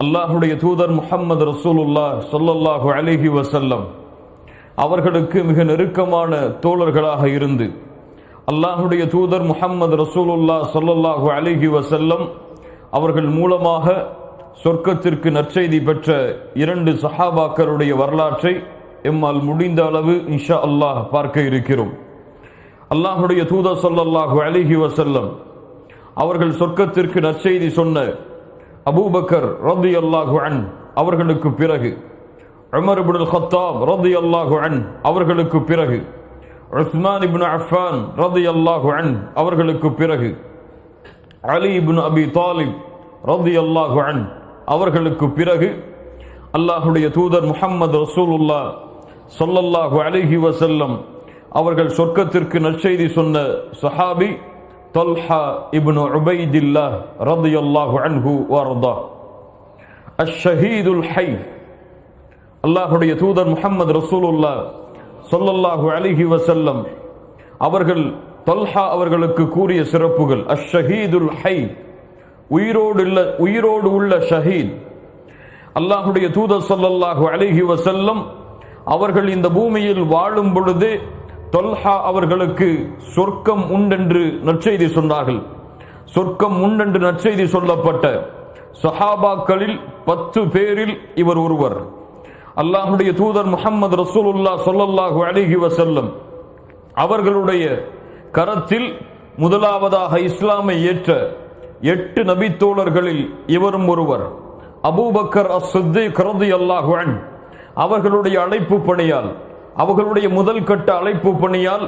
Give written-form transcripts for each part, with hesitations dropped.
அல்லாஹுடைய தூதர் முஹம்மது ரசூலுல்லாஹ் ஸல்லல்லாஹு அலைஹி வஸல்லம் அவர்களுக்கு மிக நெருக்கமான தோழர்களாக இருந்து அல்லாஹுடைய தூதர் முஹம்மது ரசூலுல்லாஹ் ஸல்லல்லாஹு அலைஹி வஸல்லம் அவர்கள் மூலமாக சொர்க்கத்திற்கு நற்செய்தி பெற்ற 2 சஹாபாக்களுடைய வரலாற்றை எம்மால் முடிந்த அளவு இன்ஷா அல்லாஹ் பார்க்க இருக்கிறோம். அல்லாஹுடைய தூதர் ஸல்லல்லாஹு அலைஹி வஸல்லம் அவர்கள் சொர்க்கத்திற்கு நற்செய்தி சொன்ன அபூபக்கர் ரலியல்லாஹு அன்ஹு அவர்களுக்கு பிறகு, உமர் இப்னுல் கத்தாப் ரலியல்லாஹு அன்ஹு அவர்களுக்கு பிறகு, உஸ்மான் இப்னு அஃபான் ரலியல்லாஹு அன்ஹு அவர்களுக்கு பிறகு, அலி இப்னு அபி தாலிப் ரலியல்லாஹு அன்ஹு அவர்களுக்கு பிறகு அல்லாஹுடைய தூதர் முஹம்மது ரசூலுல்லாஹ் ஸல்லல்லாஹு அலைஹி வஸல்லம் அவர்கள் சொர்க்கத்திற்கு நற்செய்தி சொன்ன சஹாபி தல்ஹா இப்னு உபைதில்லாஹ் ரலியல்லாஹு அன்ஹு வர்தா அஷ்-ஷஹீதுல் ஹய். அல்லாஹுடைய தூதர் முஹம்மது ரசூலுல்லாஹ் ஸல்லல்லாஹு அலைஹி வஸல்லம் அவர்கள் அவர்களுக்கு கூறிய சிறப்புகள். அஷ்-ஷஹீதுல் ஹய், உயிரோடு உள்ள ஷஹீத். அல்லாஹுடைய தூதர் ஸல்லல்லாஹு அலைஹி வஸல்லம் அவர்கள் இந்த பூமியில் வாழும் பொழுதே தொல்ஹா அவர்களுக்கு சொர்க்கம் உண்டென்று நற்செய்தி சொன்னார்கள். சொர்க்கம் உண்டென்று நற்செய்தி சொல்லப்பட்ட சஹாபாக்களில் 10 பேரில் இவர் ஒருவர். அல்லாஹுடைய தூதர் முஹம்மது ரசூலுல்லாஹ் ஸல்லல்லாஹு அலைஹி வஸல்லம் அவர்களுடைய கரத்தில் முதலாவதாக இஸ்லாமை ஏற்ற 8 நபி தோழர்களில் இவரும் ஒருவர். அபூபக்கர் அஸ்-சித்தீக் ரலியல்லாஹு அன்ஹு அவர்களுடைய அழைப்பு பணியால், அவர்களுடைய முதல் கட்ட அழைப்பு பணியால்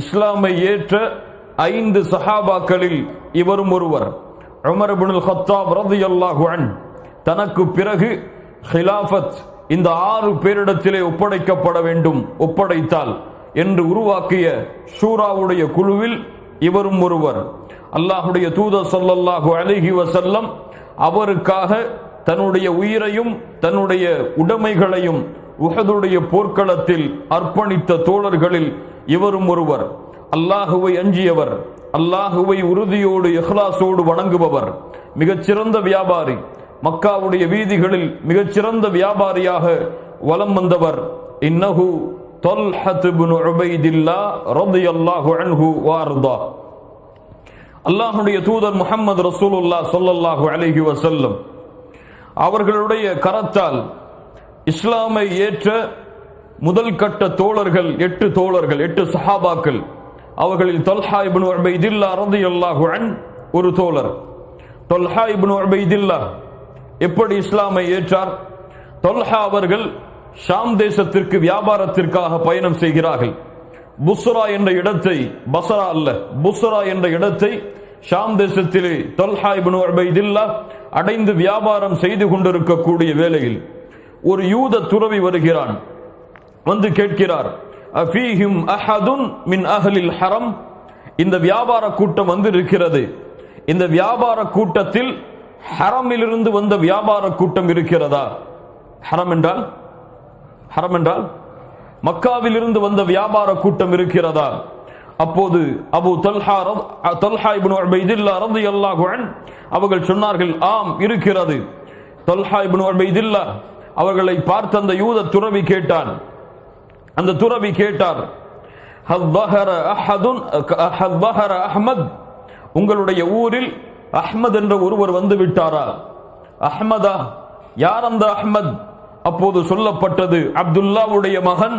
இஸ்லாமை ஏற்ற 5 சஹாபாக்களில் இவரும் ஒருவர். உமர் இப்னுல் கத்தாப் ரலியல்லாஹு அன்ஹு தனக்கு பிறகு ஹிலாஃபத் இந்த 6 பேரிடத்திலே ஒப்படைக்கப்பட வேண்டும், ஒப்படைத்தால் என்று உருவாக்கிய ஷூராவுடைய குழுவில் இவரும் ஒருவர். அல்லாஹுடைய தூதர் ஸல்லல்லாஹு அலைஹி வஸல்லம் அவருக்காக தன்னுடைய உயிரையும் தன்னுடைய உடைமைகளையும் உஹதுடைய போர்க்களத்தில் அர்ப்பணித்த தோழர்களில் இவரும் ஒருவர். அல்லாஹுவை அஞ்சியவர், அல்லாஹுவை உறுதியோடு இஹ்லாஸோடு வணங்குபவர், மிகச்சிறந்த வியாபாரி, மக்காவுடைய வீதிகளில் மிகச்சிறந்த வியாபாரியாக வலம் வந்தவர். இன்னஹு தல்ஹத் இப்னு உபைதில்லாஹ் ரலியல்லாஹு அன்ஹு வர்தா. அல்லாஹுடைய தூதர் முஹம்மது ரசூலுல்லாஹ் ஸல்லல்லாஹு அலைஹி வஸல்லம் அவர்களுடைய கரத்தால் இஸ்லாமை ஏற்ற முதல் கட்ட தோழர்கள் 8 தோழர்கள், 8 சஹாபாக்கள். அவர்களில் தல்ஹா இப்னு உபைதில்லாஹ் ரலியல்லாஹு அன்ஹு ஒரு தோழர். தல்ஹா இப்னு உபைதில்லாஹ் எப்படி இஸ்லாமை ஏற்றார்? தல்ஹா அவர்கள் ஷாம் தேசத்திற்கு வியாபாரத்திற்காக பயணம் செய்கிறார்கள். புஸ்ரா என்ற இடத்தை, பஸ்ரா அல்ல, புஸ்ரா என்ற இடத்தை ஷாம் தேசத்திலே தல்ஹா இப்னு உபைதில்லாஹ் அடைந்து வியாபாரம் செய்து கொண்டிருக்கக்கூடிய வேளையில் ஒரு யூத துறவி வருகிறான். வந்து கேட்கிறார், அஃபீஹிம் அஹதுன் மின் அஹ்லில் ஹரம். இந்த வியாபார கூட்டம் வந்து இருக்கிறது, இந்த வியாபார கூட்டத்தில் ஹரமிலிருந்து வந்த வியாபார கூட்டம் இருக்கிறதா? ஹரம் என்றால் மக்காவில் இருந்து வந்த வியாபார கூட்டம் இருக்கிறதா? அப்போது அபு தல்ஹா இப்னு உபைதில்லாஹ் ரலியல்லாஹு அன்ஹு அவர்கள் சொன்னார்கள், ஆம் இருக்கிறது. தல்ஹா இப்னு உபைதில்லாஹ் அவர்களை பார்த்த அந்த யூத துறவி கேட்டான். அந்த துறவி கேட்டார், ஹல் பஹர அஹ்மத், உங்களுடைய ஊரில் அஹ்மத் என்ற ஒருவர் வந்து விட்டாரா? அஹ்மதா? யார் அந்த அஹ்மத்? அப்போது சொல்லப்பட்டது, அப்துல்லாவுடைய மகன்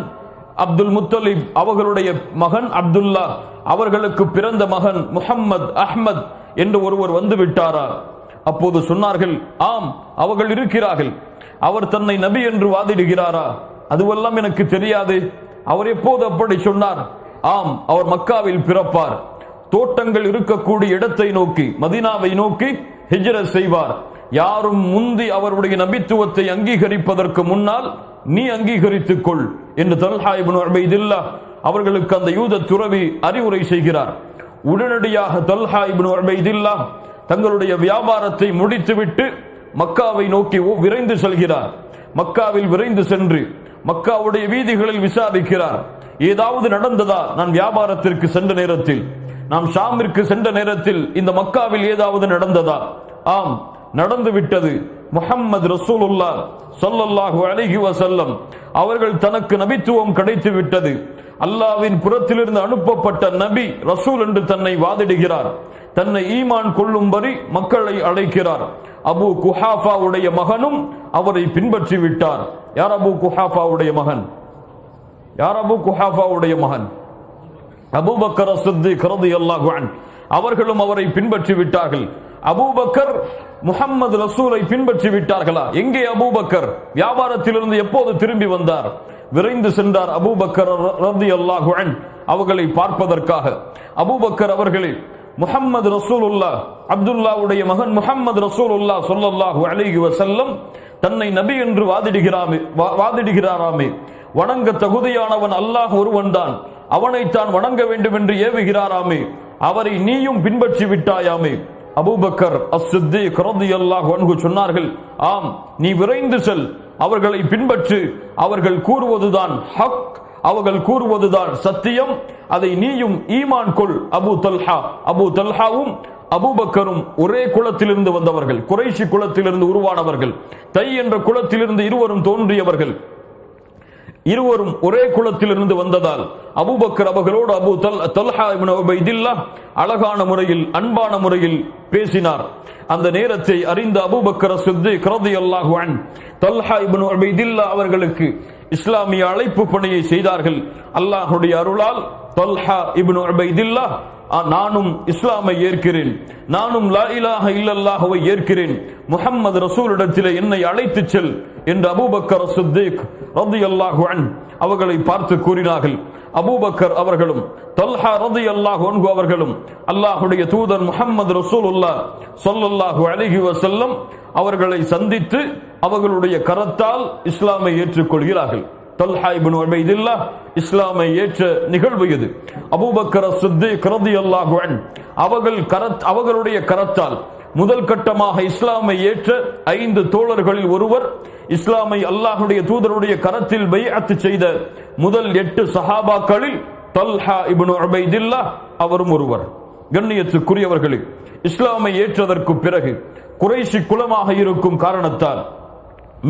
அப்துல் முத்தலிப் அவர்களுடைய மகன் அப்துல்லா, அவர்களுக்கு பிறந்த மகன் முஹம்மத் அஹ்மத் என்று ஒருவர் வந்து விட்டாரா? அப்போது சொன்னார்கள், ஆம் அவர்கள் இருக்கிறார்கள். அவர் தன்னை நபி என்று வாதிடுகிறாரா? அதுவெல்லாம் எனக்கு தெரியாது. அவர் எப்போது அப்படி சொன்னார்? ஆம், அவர் மக்காவில் பிறப்பார், தோட்டங்கள் இருக்கக்கூடிய இடத்தை நோக்கி, மதீனாவை நோக்கி ஹிஜ்ரத் செய்வார். யாரும் முந்தி அவருடைய நபித்துவத்தை அங்கீகரிப்பதற்கு முன்னால் நீ அங்கீகரித்துக் கொள் என்று தல்ஹா இப்னு உபைதில்லாஹ் அவர்களுக்கு அந்த யூத துறவி அறிவுரை செய்கிறார். உடனடியாக தல்ஹா இப்னு உபைதில்லாஹ் தங்களுடைய வியாபாரத்தை முடித்துவிட்டு மக்காவை நோக்கி விரைந்து செல்கிறார். மக்காவில் விரைந்து சென்று மக்காவுடைய வீதிகளில் விசாரிக்கிறார், ஏதாவது நடந்ததா? நான் வியாபாரத்திற்கு சென்ற நேரத்தில், நாம் ஷாமிற்கு சென்ற நேரத்தில் இந்த மக்காவில் ஏதாவது நடந்ததா? ஆம், நடந்து விட்டது. முஹம்மது ரசூலுல்லாஹ் ஸல்லல்லாஹு அலைஹி வஸல்லம் அவர்கள் தனக்கு நபித்துவம் கிடைத்து விட்டது, அல்லாஹ்வின் புறத்திலிருந்து அனுப்பப்பட்ட நபி ரசூல் என்று தன்னை வாதிடுகிறார். தன்னை ஈமான் கொள்ளும்படி மக்களை அழைக்கிறார். அபூ குஹாஃபாவுடைய மகனும் அவரை பின்பற்றி விட்டார். யார் அபூ குஹாஃபாவுடைய மகன்? யார் அபூ குஹாஃபாவுடைய மகன்? அபூபக்கர் அஸ்-சித்தீக் ரலியல்லாஹு அன்ஹு அவர்களும் அவரை பின்பற்றி விட்டார்கள். அபூபக்கர் முஹம்மது ரசூலை பின்பற்றி விட்டார்களா? எங்கே அபூபக்கர்? வியாபாரத்திலிருந்து எப்போது திரும்பி வந்தார்? விரைந்து சென்றார் அபூபக்கர் ரலியல்லாஹு அன்ஹு அவர்களை பார்ப்பதற்காக. அபூபக்கர் அவர்களே, முஹம்மது ரசூலுல்லாஹ் அப்துல்லாவுடைய மகன் முஹம்மது ரசூலுல்லாஹ் ஸல்லல்லாஹு அலைஹி வஸல்லம் தன்னை நபி என்று வாதிடுகிறாராமே. வணங்க தகுதியானவன் அல்லாஹ் ஒருவன் தான், அவனைத்தான் வணங்க வேண்டும் என்று ஏவுகிறாராமே. அவரை நீயும் பின்பற்றி விட்டாயாமே. அபூபக்கர் அஸ்-சித்தீக் ரலியல்லாஹு அன்ஹு சொன்னார்கள், ஆம், நீ விரைந்து செல், அவர்களை பின்பற்று. அவர்கள் கூறுவதுதான் ஹக், அவர்கள் கூறுவதுதான் சத்தியம். அதை நீயும் ஈமான் கொள். அபூ தல்ஹாவும் அபூபக்கரும் ஒரே குலத்திலிருந்து வந்தவர்கள், குறைஷி குலத்திலிருந்து உருவானவர்கள். தை என்ற குலத்திலிருந்து இருவரும் தோன்றியவர்கள். இருவரும் ஒரே குலத்திலிருந்து வந்ததால் அபூபக்கர் அவர்களோடு அபூ தல்ஹா இப்னு உபைதில்லாஹ் அழகான முறையில், அன்பான முறையில் பேசினார். அந்த நேரத்தை அறிந்த அபூபக்கர் சித்திக் ரலியல்லாஹு அன்ஹு தல்ஹா இப்னு உபைதில்லாஹ் அவர்களுக்கு இஸ்லாமிய அழைப்பு பணியை செய்தார்கள். அல்லாஹ்வுடைய அருளால் தல்ஹா இப்னு உபைதில்லாஹ், நானும் இஸ்லாமை ஏற்கிறேன், நானும் லா இலாஹ இல்லல்லாஹ்வை ஏற்கிறேன், முஹம்மது ரசூலிடத்திலே என்னை அழைத்துச் செல் என்று அபூபக்கர் சித்திக் ரலியல்லாஹு அன்ஹு அவர்களை பார்த்து கூறினார்கள். அபூபக்கர் அவர்களும் தல்ஹா ரலியல்லாஹு அன்ஹு அவர்களும் அல்லாஹ்வுடைய தூதர் முஹம்மது ரசூலுல்லாஹ் ஸல்லல்லாஹு அலைஹி வஸல்லம் அவர்களை சந்தித்து அவர்களுடைய கரத்தால் இஸ்லாமை ஏற்றுக்கொள்கிறார்கள். தல்ஹா இப்னு உபைதில்லாஹ் இஸ்லாமை ஏற்ற நிகழ்வு இது. அபூபக்கர் சித்திக் ரலியல்லாஹு அன்ஹு அவர்களுடைய கரத்தால் முதல் கட்டமாக இஸ்லாமை ஏற்ற 5 தோழர்களில் ஒருவர், இஸ்லாமை அல்லாஹ்வுடைய தூதருடைய கரத்தில் பைஅத் செய்த முதல் 8 சஹாபாக்களில் தல்ஹா இப்னு உபைதில்லாஹ் அவரும் ஒருவர். கண்ணியத்துக்குரியவர்களே, இஸ்லாமை ஏற்றதற்கு பிறகு குறைஷி குலமாக இருக்கும் காரணத்தால்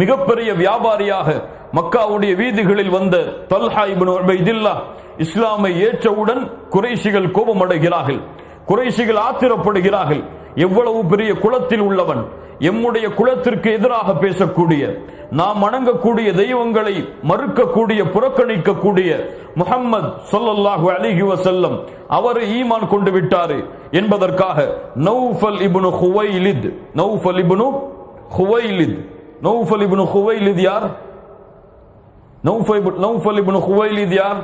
மிகப்பெரிய வியாபாரியாக மக்காவுடைய வீதிகளில் வந்த தல்ஹா இப்னு உபைதில்லாஹ் இஸ்லாமை ஏற்றவுடன் குறைஷிகள் கோபமடைகிறார்கள், குறைஷிகள் ஆத்திரப்படுகிறார்கள். எவ்வளவு பெரிய குலத்தில் உள்ளவன், எம்முடைய குலத்திற்கு எதிராக பேசக்கூடிய, நாம் வணங்கக்கூடிய தெய்வங்களை மறுக்கக்கூடிய, புறக்கணிக்கக்கூடிய முஹம்மது ஸல்லல்லாஹு அலைஹி வஸல்லம் அவர் ஈமான் கொண்டு விட்டார் என்பதற்காக நௌஃபல் இப்னு ஹுவைலித் யார்? நௌஃபல் இப்னு ஹுவைலித் யார்?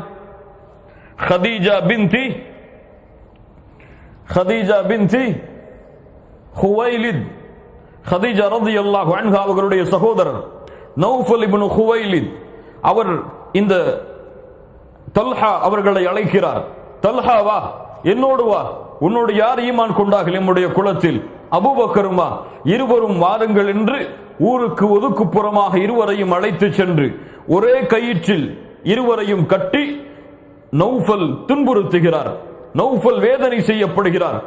खदीजा बिनती खुவைலித், खदीजा ரலியல்லாஹு அன்ஹா அவர்களுடைய சகோதரர் நௌஃபல் இப்னு ஹுவைலித். அவர் இந்த தல்ஹா அவர்களை அழைக்கிறார். தல்ஹா வா, என்னோடு வா, உன்னோடு யார் ஈமான் கொண்டார்கள் நம்முடைய குலத்தில்? அபூபக்கருமா? இருவரும் வாருங்கள் என்று ஊருக்கு ஒதுக்குப்புறமாக இருவரையும் அழைத்து சென்று ஒரே கயிற்றில் இருவரையும் கட்டி நௌஃபல் துன்புறுத்துகிறார். நௌஃபல் வேதனை செய்யப்படுகிறார்.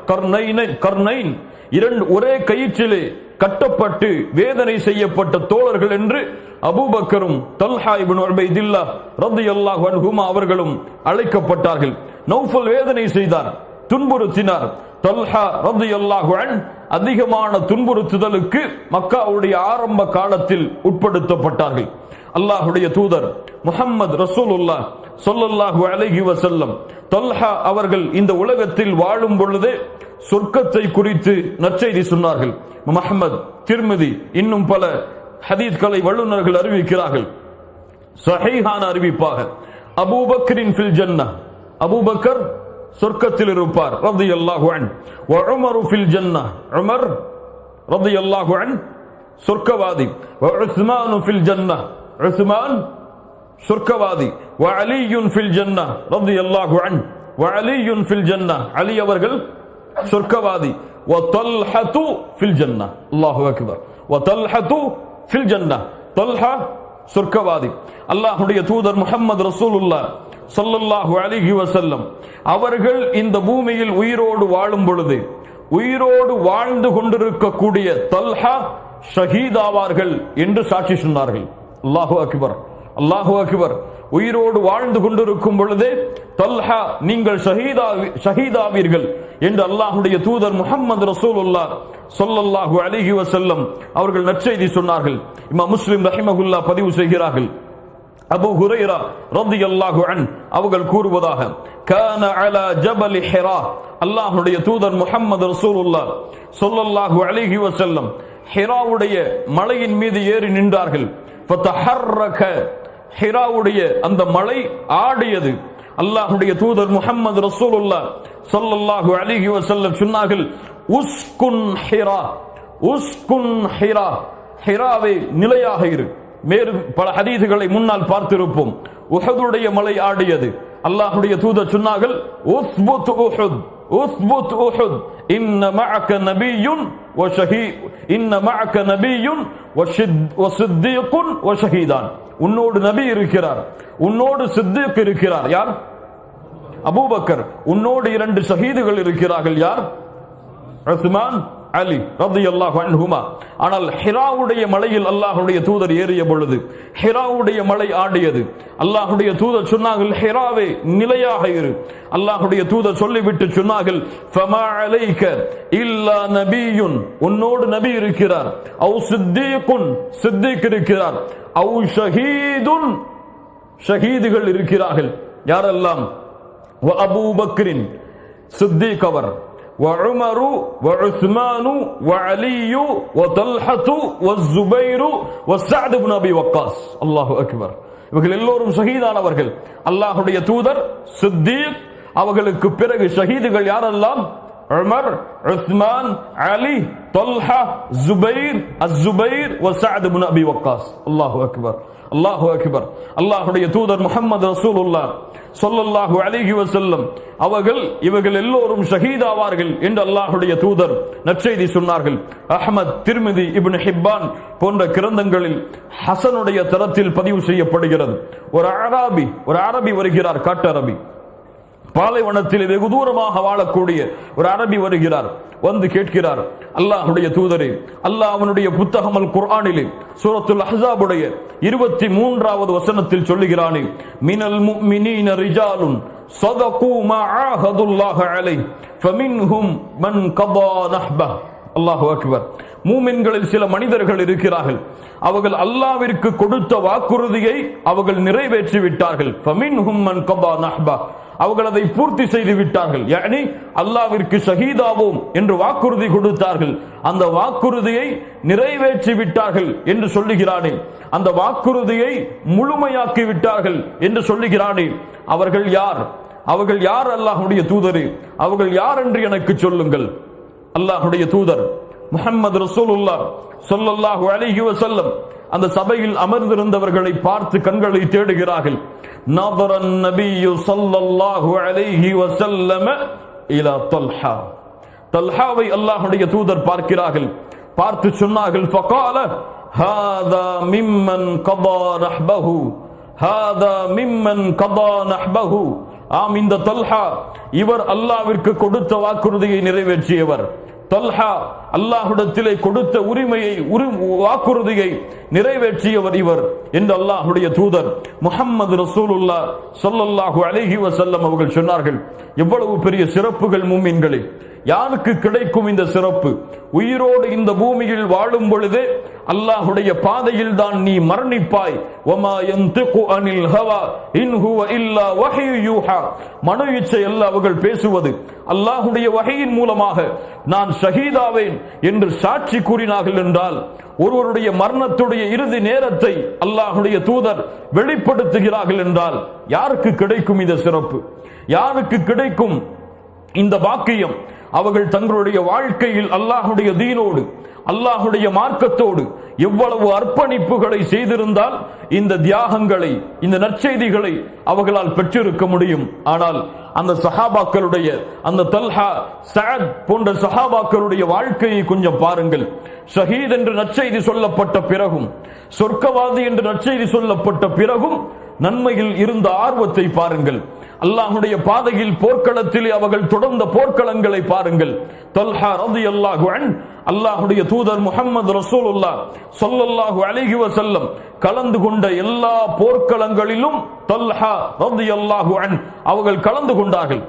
கர்னைன் இரண்டு ஒரே கயிற்றிலே கட்டப்பட்டு வேதனை செய்யப்பட்ட தோழர்கள் என்று அபூபக்கரும் தல்ஹா இப்னு உபைதில்லாஹ் ரலியல்லாஹு அன்ஹுமா அவர்களும் அழைக்கப்பட்டார்கள். நௌஃபல் வேதனை செய்தார், துன்புறுத்தினார். தல்ஹா ரலியல்லாஹு அன்ஹு அதிகமான துன்புறுத்துதலுக்கு மக்காவுடைய ஆரம்ப காலத்தில் உட்படுத்தப்பட்டார்கள். அல்லாஹ்வுடைய தூதர் முஹம்மது ரசூலுல்லாஹ் ஸல்லல்லாஹு அலைஹி வஸல்லம் தல்ஹா அவர்கள் இந்த உலகத்தில் வாழும் பொழுதே சொர்க்கத்தை குறித்து நற்செய்தி சொன்னார்கள். முஹம்மது, திர்மிதி இன்னும் பல ஹதீஸ்களை வல்லுநர்கள் அறிவிக்கிறார்கள். ஸஹீஹான அறிவிப்பாக அபூபக்கரின் ஃபில் ஜன்னah, அபூபக்கர் சொர்க்கத்தில் இருப்பார் ரலியல்லாஹு அன்ஹு. வ உமர் ஃபில் ஜன்னah, உமர் ரலியல்லாஹு அன்ஹு சொர்க்கவாதி. வ உஸ்மான் ஃபில் ஜன்னah, உஸ்மான் சொர்க்கவாதி. வ அலியுன் ஃபில் ஜன்னah ரலியல்லாஹு அன்ஹு, வ அலியுன் ஃபில் ஜன்னah, அலி அவர்கள் சொர்க்கவாதி. வ தல்ஹது ஃபில் ஜன்னah, அல்லாஹு அக்பர். வ தல்ஹது ஃபில் ஜன்னah, தல்ஹா சொர்க்கவாதி. அல்லாஹ்வுடைய தூதர் முஹம்மது ரசூலுல்லாஹ் ஸல்லல்லாஹு அலைஹி வஸல்லம் அவர்கள் இந்த பூமியில் உயிரோடு வாழும் பொழுது, உயிரோடு வாழ்ந்து கொண்டிருக்கக்கூடிய தல்ஹா ஷஹீதாவார்கள் என்று சாட்சி சொன்னார்கள். அல்லாஹு அக்பர், அல்லாஹு அக்பர். உயிரோடு வாழ்ந்து கொண்டிருக்கும் பொழுதே தல்ஹா நீங்கள் ஷஹீதாவீர்கள் என்று அல்லாஹுடைய தூதர் முஹம்மது ரசூலுல்லாஹ் ஸல்லல்லாஹு அலைஹி வஸல்லம் அவர்கள் நற்செய்தி சொன்னார்கள். இமாம் முஸ்லிம் ரஹிமஹுல்லாஹ் பதிவு செய்கிறார்கள். அபூ ஹுரைரா ரலியல்லாஹு அன்ஹு அவர்கள் கூறுவதாக, கான அலா ஜபல் ஹிரா, அல்லாஹ்வுடைய தூதர் முஹம்மது ரசூலுல்லாஹ் ஸல்லல்லாஹு அலைஹி வஸல்லம் ஹிராவுடைய மலையின் மீது ஏறி நின்றார்கள். ஃபதஹர்ரக, ஹிராவுடைய அந்த மலை ஆடியது. அல்லாஹ்வுடைய தூதர் முஹம்மது ரசூலுல்லாஹ் ஸல்லல்லாஹு அலைஹி வஸல்லம் சொன்னார்கள், உஸ்குன் ஹிரா, உஸ்குன் ஹிரா, ஹிராவே நிலையாக இரு. மேலும் பல ஹதீதுகளை முன்னால் பார்த்திருப்போம். உஹதுடைய மலை ஆடியது. அல்லாஹ்வுடைய தூதர் சொன்னார்கள், உஸ்புத் உஹுத், உஸ்புத் உஹுத், இன்ன மஅக நபிய்யுன் வ ஷஹீத், இன்ன மஅக நபிய்யுன் வ சித்தீக்குன் வ ஷஹீதான். உன்னோடு நபி இருக்கிறார், உன்னோடு சித்தீக் இருக்கிறார். யார்? அபூபக்கர். உன்னோடு 2 ஷஹீதுகள் இருக்கிறார்கள். யார்? உஸ்மான், அலி ரலியல்லாஹு அன்ஹுமா. ஆனால் ஹிராவுடைய மலையில் அல்லாஹ்வுடைய தூதர் ஏறிய பொழுது ஹிராவுடைய மலை ஆடியது. அல்லாஹ்வுடைய தூதர் சொன்னார்கள், ஹிராவே நிலையாக இரு. அல்லாஹ்வுடைய தூதர் சொல்லிவிட்டு சொன்னார்கள், ஃபமா அலைக இல்லா நபியுன், உன்னோடு நபி இருக்கிறார், அவ் சித்தீக்குன், சித்தீக் இருக்கிறார், அவ் ஷஹீதுன், ஷஹீதுகள் இருக்கிறார்கள். யாரெல்லாம்? வ அபூபக்ரின், சித்தீக் அவர், وعمر وعثمان وعلي وطلحة والزبير وسعد بن أبي وقاص. الله أكبر. இவர்கள் எல்லோரும் ஷஹீதானவர்கள். அல்லாஹ்வுடைய தூதர், சித்தீக், அவர்களுக்கு பிறகு ஷஹீதுகள் யாரெல்லாம்? உமர், உஸ்மான், அலி, தொல்ஹா, ஜுபைர், அஸ்ஸுபைர் வ சஅத் இப்னு அபி வக்காஸ். அல்லாஹு அக்பர், அல்லாஹு அக்பர். அல்லாஹ்வுடைய தூதர் முஹம்மது ரசூலுல்லாஹ் ஸல்லல்லாஹு அலைஹி வஸல்லம் அவர்கள் இவர்கள் எல்லோரும் ஷஹீதாவார்கள் என்று அல்லாஹ்வுடைய தூதர் நற்செய்தி சொன்னார்கள். அஹ்மத், திர்மிதி, இப்னு ஹிப்பான் போன்ற கிரந்தங்களில் ஹசனுடைய தரத்தில் பதிவு செய்யப்படுகிறது. ஒரு அரபி வருகிறார், காட்டு அரபி, பாலைவனத்தில் வெகு தூரமாக வாழக்கூடிய ஒரு அரபி வருகிறார். வந்து கேட்கிறார், அல்லாஹ்வுடைய தூதரே, அல்லாஹ் அவனுடைய புத்தகம் அல் குர்ஆனிலே சூரத்துல் அஹ்ஸாபுடைய 23வது வசனத்தில் சொல்லுகிறானே, மினல் முஃமினீன ரிஜாலுன் ஸதகு மா ஆஹதுல்லாஹ அலைஹி ஃபமின்ஹும் மன் கதா நஹ்பஹ். அல்லாஹு அக்பர். மூமின்களில் சில மனிதர்கள் இருக்கிறார்கள், அவர்கள் அல்லாஹ்விற்கு கொடுத்த வாக்குறுதியை அவர்கள் நிறைவேற்றி விட்டார்கள். ஃபமின்ஹும் மன் கதா நஹ்பஹ், அவர்கள் அதை பூர்த்தி செய்து விட்டார்கள். யானி அல்லாஹ்விற்கு ஷஹீதாவோம் என்று வாக்குறுதி கொடுத்தார்கள், அந்த வாக்குறுதியை நிறைவேற்றி விட்டார்கள் என்று சொல்லுகிறானே, அந்த வாக்குறுதியை முழுமையாக்கி விட்டார்கள் என்று சொல்லுகிறானே, அவர்கள் யார்? அவர்கள் யார்? அல்லாஹ்வுடைய தூதரே, அவர்கள் யார் என்று எனக்கு சொல்லுங்கள். அல்லாஹ்வுடைய தூதர் முஹம்மது ரசூலுல்லாஹ் ஸல்லல்லாஹு அலைஹி வஸல்லம் அந்த சபையில் அமர்ந்திருந்தவர்களை பார்த்து கண்களை தேடுகிறார்கள். நதரன் நபியு ஸல்லல்லாஹு அலைஹி வஸல்லம் இலா தல்ஹா, தல்ஹாவை அல்லாஹ்வுடைய தூதர் பார்க்கிறார்கள். பார்த்து சொன்னார்கள், ஃபகால ஹாதா மிம்மன் கதா நஹ்பஹு, ஹாதா மிம்மன் கதா நஹ்பஹு. ஆம், இந்த தல்ஹா இவர் அல்லாஹ்விற்கு கொடுத்த வாக்குறுதியை நிறைவேற்றியவர். தல்ஹா அல்லாஹ்விடத்திலே கொடுத்த உரிமையை, வாக்குறுதியை நிறைவேற்றியவர் இவர் என்று அல்லாஹ்வுடைய தூதர் முஹம்மது ரசூலுல்லாஹ் ஸல்லல்லாஹு அலைஹி வஸல்லம் அவர்கள் சொன்னார்கள். எவ்வளவு பெரிய சிறப்புகள் மூமின்களே! யாருக்கு கிடைக்கும் இந்த சிறப்பு? உயிரோடு இந்த பூமியில் வாழும் பொழுதே அல்லாஹ்வுடைய பாதையில் தான் நீ மரணிப்பாய். வமா யன்திகு அனில் ஹவா இன் ஹுவ இல்லா வஹ்யு யூஹா. மனோ இச்சை அல்ல அவர்கள் பேசுவது, அல்லாஹ்வுடைய வஹீயின் மூலமாக நான் ஷஹீதாவேன் என்று சாட்சி கூறினார்கள் என்றால், ஒருவருடைய மரணத்துடைய இறுதி நேரத்தை அல்லாஹ்வுடைய தூதர் வெளிப்படுத்துகிறார்கள் என்றால், யாருக்கு கிடைக்கும் இந்த சிறப்பு? யாருக்கு கிடைக்கும் இந்த பாக்கியம்? அவர்கள் தங்களுடைய வாழ்க்கையில் அல்லாஹ்வுடைய தீனோடு, அல்லாஹ்வுடைய மார்க்கத்தோடு எவ்வளவு அர்ப்பணிப்புகளை செய்திருந்தால் இந்த தியாகங்களை, இந்த நற்செய்திகளை அவர்களால் பெற்றிருக்க முடியும். ஆனால் அந்த சஹாபாக்களுடைய, அந்த தல்ஹா, சஅத் போன்ற சஹாபாக்களுடைய வாழ்க்கையை கொஞ்சம் பாருங்கள். ஷஹீத் என்று நற்செய்தி சொல்லப்பட்ட பிறகும், சொர்க்கவாதி என்று நற்செய்தி சொல்லப்பட்ட பிறகும் நன்மையில் இருந்த ஆர்வத்தை பாருங்கள். அல்லாஹ்வுடைய பாதையில் போர்க்களத்திலே அவர்கள் தொடர்ந்த போர்க்களங்களை பாருங்கள். தல்ஹா ரலியல்லாஹு அன்ஹு அல்லாஹ்வுடைய தூதர் முஹம்மது ரசூலுல்லாஹ் ஸல்லல்லாஹு அலைஹி வஸல்லம் கலந்து கொண்ட எல்லா போர்க்களங்களிலும் தல்ஹா ரலியல்லாஹு அன்ஹு அவர்கள் கலந்து கொண்டார்கள்.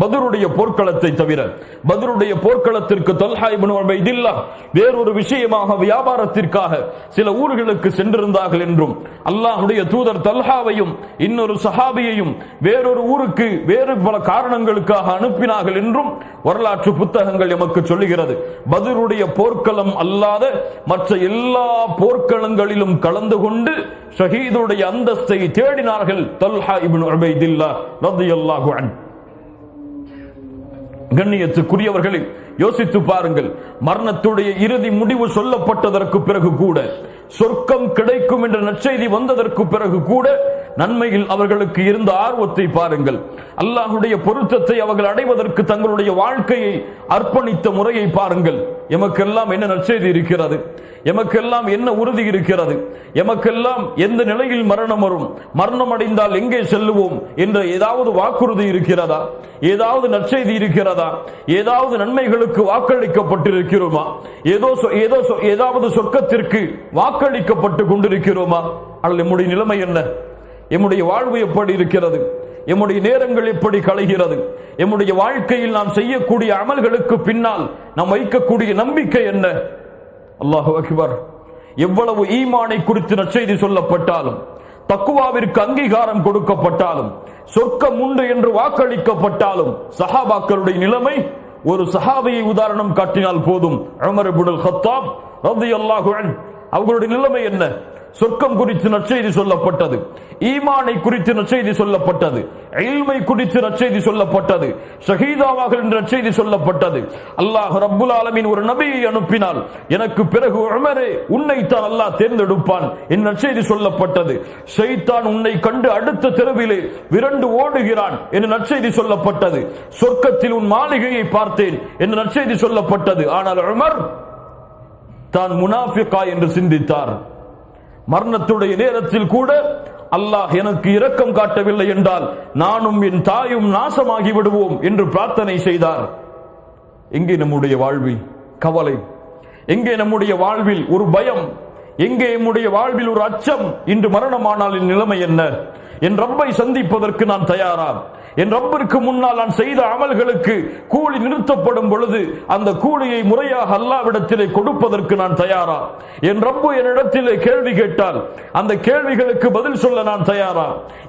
பத்ருடைய போர்க்களத்தை தவிர பத்ருடைய போர்க்களத்திற்கு தல்ஹா இப்னு உபைதில்லாஹ் வேறொரு விஷயமாக வியாபாரத்திற்காக சில ஊர்களுக்கு சென்றிருந்தார்கள் என்றும் அல்லாஹ்வுடைய தூதர் தல்ஹாவையும் இன்னொரு சஹாபியையும் வேறொரு ஊருக்கு வேறு பல காரணங்களுக்காக அனுப்பினார்கள் என்றும் வரலாற்று புத்தகங்கள் எமக்கு சொல்லுகிறது. பத்ருடைய போர்க்களம் அல்லாத மற்ற எல்லா போர்க்களங்களிலும் கலந்து கொண்டு ஷஹீதுடைய அந்தஸ்தை தேடினார்கள் தல்ஹா இப்னு உபைதில்லாஹ் ரலியல்லாஹு அன்ஹு. கண்ணியத்துக்குரியவர்களை யோசித்து பாருங்கள். மரணத்துடைய இறுதி முடிவு சொல்லப்பட்டதற்கு பிறகு கூட, சொர்க்கம் கிடைக்கும் என்ற நற்செய்தி வந்ததற்கு பிறகு கூட நன்மையில் அவர்களுக்கு இருந்த ஆர்வத்தை பாருங்கள். அல்லாஹ்வுடைய பொருத்தத்தை அவர்கள் அடைவதற்கு தங்களுடைய வாழ்க்கையை அர்ப்பணித்த முறையை பாருங்கள். எமக்கெல்லாம் என்ன நற்செய்தி இருக்கிறது? எமக்கெல்லாம் என்ன உறுதி இருக்கிறது? எமக்கெல்லாம் எந்த நிலையில் மரணம் வரும், மரணம் அடைந்தால் எங்கே செல்லுவோம் என்ற ஏதாவது வாக்குறுதி இருக்கிறதா? ஏதாவது நற்செய்தி இருக்கிறதா? ஏதாவது நன்மைகளுக்கு வாக்களிக்கப்பட்டிருக்கிறோமா? ஏதாவது சொர்க்கத்திற்கு வாக்களிக்கப்பட்டு கொண்டிருக்கிறோமா? அல்ல நம்முடைய நிலைமை என்ன? எம்முடைய வாழ்வு எப்படி இருக்கிறது? எம்முடைய நேரங்கள் எப்படி களைகிறது? எம்முடைய வாழ்க்கையில் நாம் செய்யக்கூடிய அமல்களுக்கு பின்னால் நாம் வைக்கக்கூடிய நம்பிக்கை என்ன? அல்லாஹு அக்பர். எவ்வளவு ஈமானை குறித்து நற்செய்தி சொல்லப்பட்டாலும், தக்குவாவிற்கு அங்கீகாரம் கொடுக்கப்பட்டாலும், சொர்க்கம் உண்டு என்று வாக்களிக்கப்பட்டாலும், சஹாபாக்களுடைய நிலைமை, ஒரு சஹாபியை உதாரணம் காட்டினால் போதும். உமர் இப்னுல் கத்தாப் ரலியல்லாஹு அன்ஹு அவர்களுடைய நிலைமை என்ன? சொர்க்கம் குறித்து நற்செய்தி சொல்லப்பட்டது, ஈமானை குறித்து நற்செய்தி சொல்லப்பட்டது, இல்மை குறித்து நற்செய்தி சொல்லப்பட்டது, ஷஹீதாவாக என்ற நற்செய்தி சொல்லப்பட்டது. அல்லாஹ் ரப்புல் ஆலமீன் ஒரு நபியை அனுப்பினால் எனக்கு பிறகு உமரே உன்னைத்தான் அல்லாஹ் தேர்ந்தெடுப்பான் என்ற நற்செய்தி சொல்லப்பட்டது. ஷைத்தான் உன்னை கண்டு அடுத்த தெருவிலே விரண்டு ஓடுகிறான் என்ற நற்செய்தி சொல்லப்பட்டது. சொர்க்கத்தில் உன் மாளிகையை பார்த்தேன் என்ற நற்செய்தி சொல்லப்பட்டது. ஆனால் உமர் தான் முனாஃபிகா என்று சிந்தித்தார். மரணத்துடைய நேரத்தில் கூட அல்லாஹ் எனக்கு இரக்கம் காட்டவில்லை என்றால் நானும் என் தாயும் நாசமாகி விடுவோம் என்று பிரார்த்தனை செய்தார். எங்கே நம்முடைய வாழ்வில் கவலை? எங்கே நம்முடைய வாழ்வில் ஒரு பயம்? எங்கே நம்முடைய வாழ்வில் ஒரு அச்சம்? இன்று மரணமானால் என் நிலைமை என்ன? என் ரப்பை சந்திப்பதற்கு நான் தயாரா? என் ரப்பிற்கு முன்னால் நான் செய்த அமல்களுக்கு கூலி நிறுத்தப்படும் பொழுது அந்த கூலியை முறையாக அல்லாஹ்விடத்திலே கொடுப்பதற்கு நான் தயாரா? என் ரப்பு என்னிடத்திலே கேள்வி கேட்டால் அந்த கேள்விகளுக்கு பதில் சொல்ல நான் தயாரா?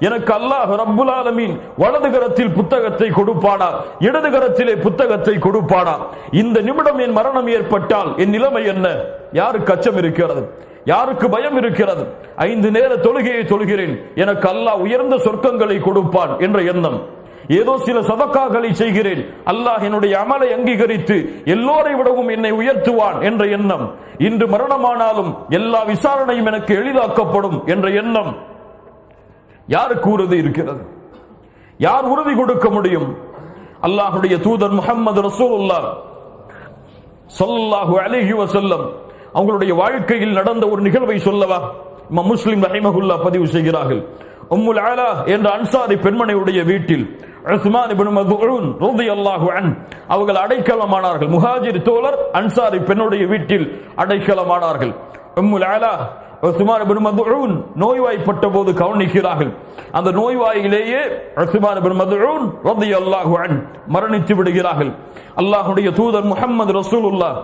எனக்கு அல்லாஹ் ரப்புல் ஆலமீன் வலது கரத்தில் புத்தகத்தை கொடுப்பானா, இடது கரத்திலே புத்தகத்தை கொடுப்பானா? இந்த நிமிடம் என் மரணம் ஏற்பட்டால் என் நிலைமை என்ன? யாருக்கு அச்சம் இருக்கிறது? யாருக்கு பயம் இருக்கிறது? 5 நேர தொழுகையை தொழுகிறேன், எனக்கு அல்லாஹ் உயர்ந்த சொர்க்கங்களை கொடுப்பான் என்ற எண்ணம். ஏதோ சில சதக்காக்களை செய்கிறேன், அல்லாஹ் என்னுடைய அமலை அங்கீகரித்து எல்லோரை விடவும் என்னை உயர்த்துவான் என்ற எண்ணம். இன்று மரணமானாலும் எல்லா விசாரணையும் எனக்கு எளிதாக்கப்படும் என்ற எண்ணம். யாருக்கு உறுதி இருக்கிறது? யார் உறுதி கொடுக்க முடியும்? அல்லாஹ்வுடைய தூதர் முஹம்மது ரசூலுல்லாஹ் ஸல்லல்லாஹு அலைஹி வஸல்லம் அவங்களுடைய வாழ்க்கையில் நடந்த ஒரு நிகழ்வை சொல்லவா? இமாம் முஸ்லிம் ரஹிமஹுல்லாஹ் பதிவு செய்கிறார்கள். உம்முல் ஆலா என்ற அன்சாரி பெண்மணியுடைய வீட்டில் உஸ்மான் இப்னு மத்ஊன் ரலியல்லாஹு அன்ஹு அவர்கள் அடைக்கலமானார்கள். முஹாஜிர் தோழர் அன்சாரி பெண்ணுடைய வீட்டில் அடைக்கலமானார்கள். உம்முல் ஆலா உஸ்மான் இப்னு மத்ஊன் நோய்வாய்ப்பட்ட போது கவனிக்கிறார்கள். அந்த நோய்வாயிலேயே உஸ்மான் இப்னு மத்ஊன் ரலியல்லாஹு அன்ஹு மரணித்து விடுகிறார்கள். அல்லாஹ்வுடைய தூதர் முஹம்மது ரசூலுல்லாஹ்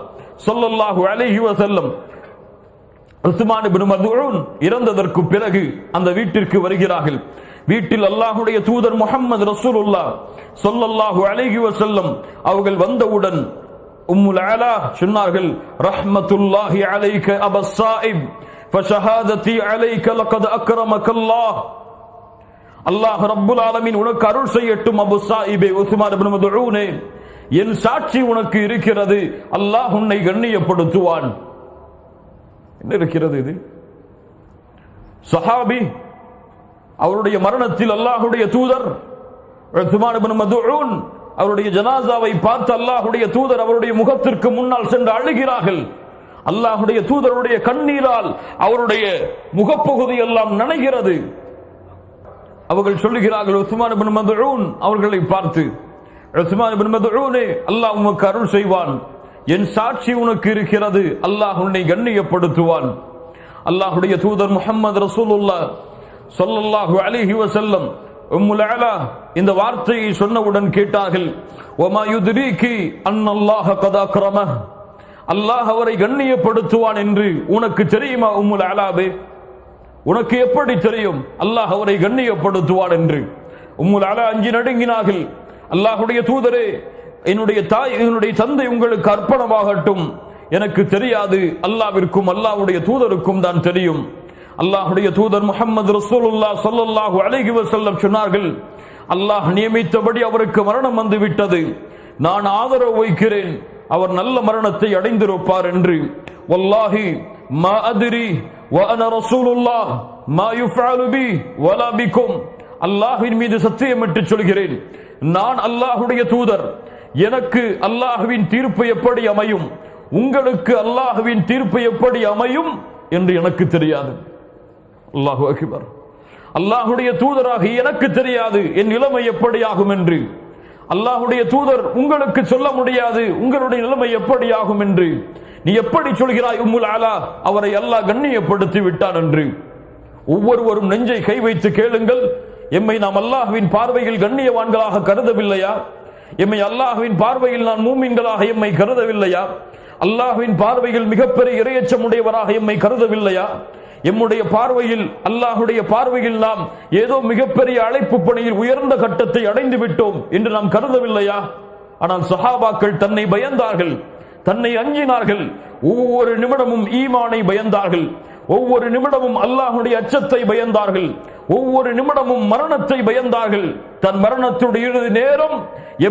ஸல்லல்லாஹு அலைஹி வஸல்லம் உஸ்மான் இப்னு மத்ஊன் இறந்ததற்கு பிறகு அந்த வீட்டிற்கு வருகிறார்கள். வீட்டில் அல்லாஹ்வுடைய தூதர் முஹம்மது ரசூலுல்லாஹ் ஸல்லல்லாஹு அலைஹி வஸல்லம் அவர்கள் வந்தவுடன் உம்முல் ஆலா சொன்னார்கள், ரஹ்மத்துல்லாஹி அலைக அபஸ் ஸாயிப் ஃபஷஹாததி அலைக லகத் அக்ரமக்கல்லாஹ். அல்லாஹ் ரப்புல் ஆலமீன் உனக்கு அருள் செய்யட்டும் அபு ஸாயிபே, உஸ்மான் இப்னு மத்ஊனே, என் சாட்சி உனக்கு இருக்கிறது, அல்லாஹ் உன்னை கண்ணியப்படுத்துவான். என்ன இருக்கிறது இது? சஹாபி அவருடைய மரணத்தில் அல்லாஹ்வுடைய தூதர் உஸ்மான் இப்னு மத்ஊன் அவருடைய ஜனாசாவை பார்த்து அல்லாஹ்வுடைய தூதர் அவருடைய முகத்திற்கு முன்னால் சென்று அழுகிறார்கள். அல்லாஹ்வுடைய தூதருடைய கண்ணீரால் அவருடைய முகப்பகுதி எல்லாம் நனைகிறது. அவர்கள் சொல்லுகிறார்கள் உஸ்மான் இப்னு மத்ஊன் அவர்களை பார்த்து, உஸ்மான் இப்னு மத்ஊனே, அல்லாஹ் உமக்கு அருள் செய்வான், என் சாட்சி உனக்கு இருக்கிறது, அல்லாஹ் உன்னை கண்ணியப்படுத்துவான். அல்லாஹ்வுடைய தூதர் முஹம்மது ரசூலுல்லாஹ் ஸல்லல்லாஹு அலைஹி வஸல்லம் உம்முல் அலா இந்த வார்த்தையை சொன்னவுடன் கேட்டார்கள், வமா யுத்ரீகி அன்னல்லாஹ கத் அக்ரமஹ், அல்லாஹ் அவரை கண்ணியப்படுத்துவான் என்று உனக்கு தெரியுமா உம்முல் அலாவே? உனக்கு எப்படி தெரியும் அல்லாஹ் அவரை கண்ணியப்படுத்துவான் என்று? உம்முல் அலா அஞ்சி நடுங்கினார்கள். அல்லாஹ்வுடைய தூதரே, என்னுடைய தாய் என்னுடைய தந்தை உங்களுக்கு அர்ப்பணமாகட்டும், எனக்கு தெரியாது, அல்லாஹ்விற்கும் அல்லாஹ்வுடைய தூதருக்கும் தான் தெரியும். அல்லாஹ்வுடைய தூதர் முஹம்மது ரசூலுல்லாஹ் ஸல்லல்லாஹு அலைஹி வஸல்லம் சொன்னார்கள், அல்லாஹ் நியமித்தபடி அவருக்கு மரணம் வந்து விட்டது, நான் ஆதரவு வைக்கிறேன், அவர் நல்ல மரணத்தை அடைந்திருப்பார் என்று. வல்லாஹி மா அத்ரி வ அன ரசூலுல்லாஹ் மா யுஃஅலு பி வலா பிக்கும், அல்லாஹ்வின் மீது சத்தியமிட்டு சொல்கிறேன், நான் அல்லாஹ்வுடைய தூதர், எனக்கு அல்லாஹ்வின் தீர்ப்பு எப்படி அமையும், உங்களுக்கு அல்லாஹ்வின் தீர்ப்பு எப்படி அமையும் என்று எனக்கு தெரியாது. அல்லாஹு அக்பர். அல்லாஹ்வுடைய தூதராக எனக்கு தெரியாது என் நிலைமை எப்படி ஆகும் என்று. அல்லாஹ்வுடைய தூதர் உங்களுக்கு சொல்ல முடியாது உங்களுடைய நிலைமை எப்படி ஆகும் என்று. நீ எப்படி சொல்கிறாய் உம்முல் அலா அவரை அல்லாஹ் கண்ணியப்படுத்தி விட்டான் என்று? ஒவ்வொருவரும் நெஞ்சை கை வைத்து கேளுங்கள், எம்மை நாம் அல்லாஹ்வின் பார்வையில் கண்ணியவான்களாக கருதவில்லையா? எம்மை அல்லாஹ்வின் பார்வையில் நான் மூமின்களாக எம்மை கருதவில்லையா? அல்லாஹ்வின் பார்வையில் மிகப்பெரிய இறையச்சமுடையவராக எம்மை கருதவில்லையா? எம்முடைய பார்வையில் அல்லாஹ்வுடைய பார்வையில் நாம் ஏதோ மிகப்பெரிய அழைப்பு பணியில் உயர்ந்த கட்டத்தை அடைந்து விட்டோம் என்று நாம் கருதவில்லையா? ஆனால் சஹாபாக்கள் தன்னை பயந்தார்கள், தன்னை அஞ்சினார்கள், ஒவ்வொரு நிமிடமும் ஈமானை பயந்தார்கள், ஒவ்வொரு நிமிடமும் அல்லாஹ்வுடைய அச்சத்தை பயந்தார்கள், ஒவ்வொரு நிமிடமும் மரணத்தை பயந்தார்கள். தன் மரணத்துடைய இறுதி நேரம்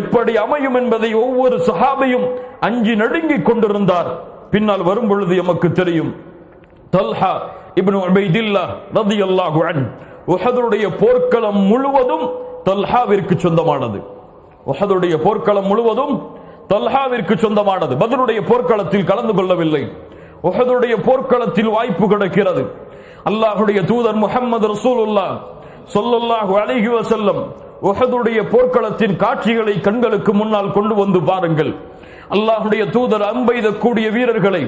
எப்படி அமையும் என்பதை ஒவ்வொரு சஹாபியும் அஞ்சி நடுங்கிக் கொண்டிருந்தார். பின்னால் வரும் பொழுது எமக்கு தெரியும், தல்ஹா இப்னு உபைதில்லாஹ் ரலியல்லாஹு அன்ஹு உஹதுடைய போர்க்களம் முழுவதும் தல்ஹாவிற்கு சொந்தமானது. உஹதுடைய போர்க்களம் முழுவதும் தல்ஹாவிற்கு சொந்தமானது. பத்ருடைய போர்க்களத்தில் கலந்து கொள்ளவில்லை. உஹதுடைய போர்க்களத்தில் வாய்ப்பு கிடைக்கிறது. அல்லாஹ்வுடைய தூதர் முஹம்மது ரசூலுல்லாஹ் ஸல்லல்லாஹு அலைஹி வஸல்லம் உஹதுடைய போர்க்களத்தின் காட்சிகளை கண்களுக்கு முன்னால் கொண்டு வந்து பாருங்கள். அல்லாஹ்வுடைய தூதர் அம்பெய்தக்கூடிய வீரர்களை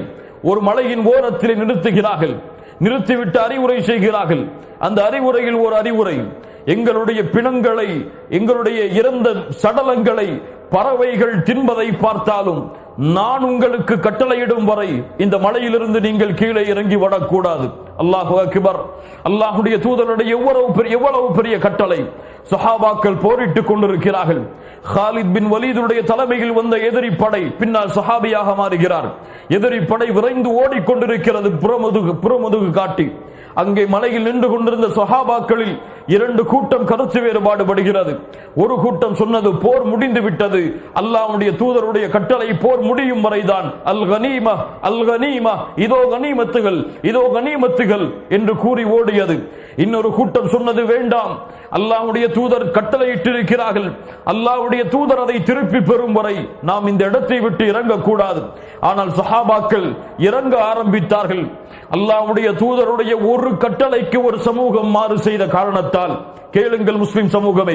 ஒரு மலையின் ஓரத்தில் நிறுத்துகிறார்கள். நிறுத்திவிட்டு அறிவுரை செய்கிறார்கள். அந்த அறிவுரையில் ஒரு அறிவுரை, எங்களுடைய பிணங்களை, எங்களுடைய இறந்த சடலங்களை பறவைகள் தின்பதை பார்த்தாலும் நான் உங்களுக்கு கட்டளையிடும் வரை இந்த மலையிலிருந்து நீங்கள் கீழே இறங்கி வரக்கூடாது. அல்லாஹு அக்பர். அல்லாஹ்வுடைய தூதருடைய எவ்வளவு பெரிய கட்டளை. சஹாபாக்கள் போரிட்டுக் கொண்டிருக்கிறார்கள். காலித் பின் வலீதுடைய தலைமையில் வந்த எதிரி படை பின்னால் சஹாபியாக மாறுகிறார். எதிரி படை விரைந்து ஓடிக்கொண்டிருக்கிறது புறமுதுகு காட்டி. அங்கே மலையில் நின்று கொண்டிருந்த சஹாபாக்களில் இரண்டு கூட்டம் கருத்து வேறுபாடு படுகிறது. ஒரு கூட்டம் சொன்னது போர் முடிந்து விட்டது, அல்லாஹ்வுடைய தூதருடைய கட்டளை போர் முடியும் வரைதான், அல் கனீமா அல் கனீமா, இதோ கனீமத்துகள் இதோ கனீமத்துகள் என்று கூறி ஓடியது. இன்னொரு கூட்டம் சொன்னது வேண்டாம், அல்லாஹ்வுடைய தூதர் கட்டளையிட்டிருக்கிறார்கள், அல்லாஹ்வுடைய தூதர் அதை திருப்பி பெறும் வரை நாம் இந்த இடத்தை விட்டு இறங்கக்கூடாது. ஆனால் சஹாபாக்கள் இறங்க ஆரம்பித்தார்கள். அல்லாஹ்வுடைய தூதருடைய ஒரு கட்டளைக்கு ஒரு சமூகம் மாறு செய்த காரணத்தால், கேளுங்கள் முஸ்லிம் சமூகமே,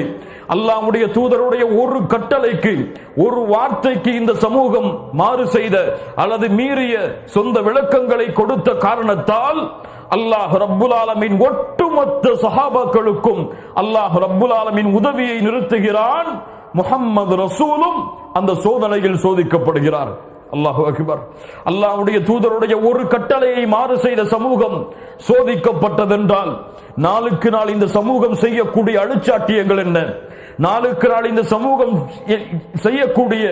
அல்லாஹ்வுடைய தூதருடைய ஒரு கட்டளைக்கு, ஒரு வார்த்தைக்கு இந்த சமூகம் மாறு செய்த அல்லது மீறிய சொந்த விளக்கங்களை கொடுத்த காரணத்தால் அல்லாஹ் ரப்புல் ஆலமீன் ஒட்டுமொத்த சஹாபாக்களுக்கும் அல்லாஹ் ரப்புல் ஆலமீன் உதவியை நிறுத்துகிறான். முஹம்மது ரசூலும் அந்த சோதனையில் சோதிக்கப்படுகிறார். அல்லாஹு அக்பர். அல்லாஹ்வுடைய தூதருடைய ஒரு கட்டளையை மாறு செய்த சமூகம் சோதிக்கப்பட்டதென்றால் நாளுக்கு நாள் இந்த சமூகம் செய்யக்கூடிய அழுச்சாட்டியங்கள் என்ன, நாளுக்கு நாள் இந்த சமூகம் செய்யக்கூடிய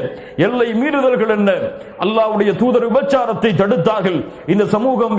எல்லை மீறுதல்கள் என்ன? அல்லாஹ்வுடைய தூதர் விபச்சாரத்தை தடுத்தார்கள், இந்த சமூகம்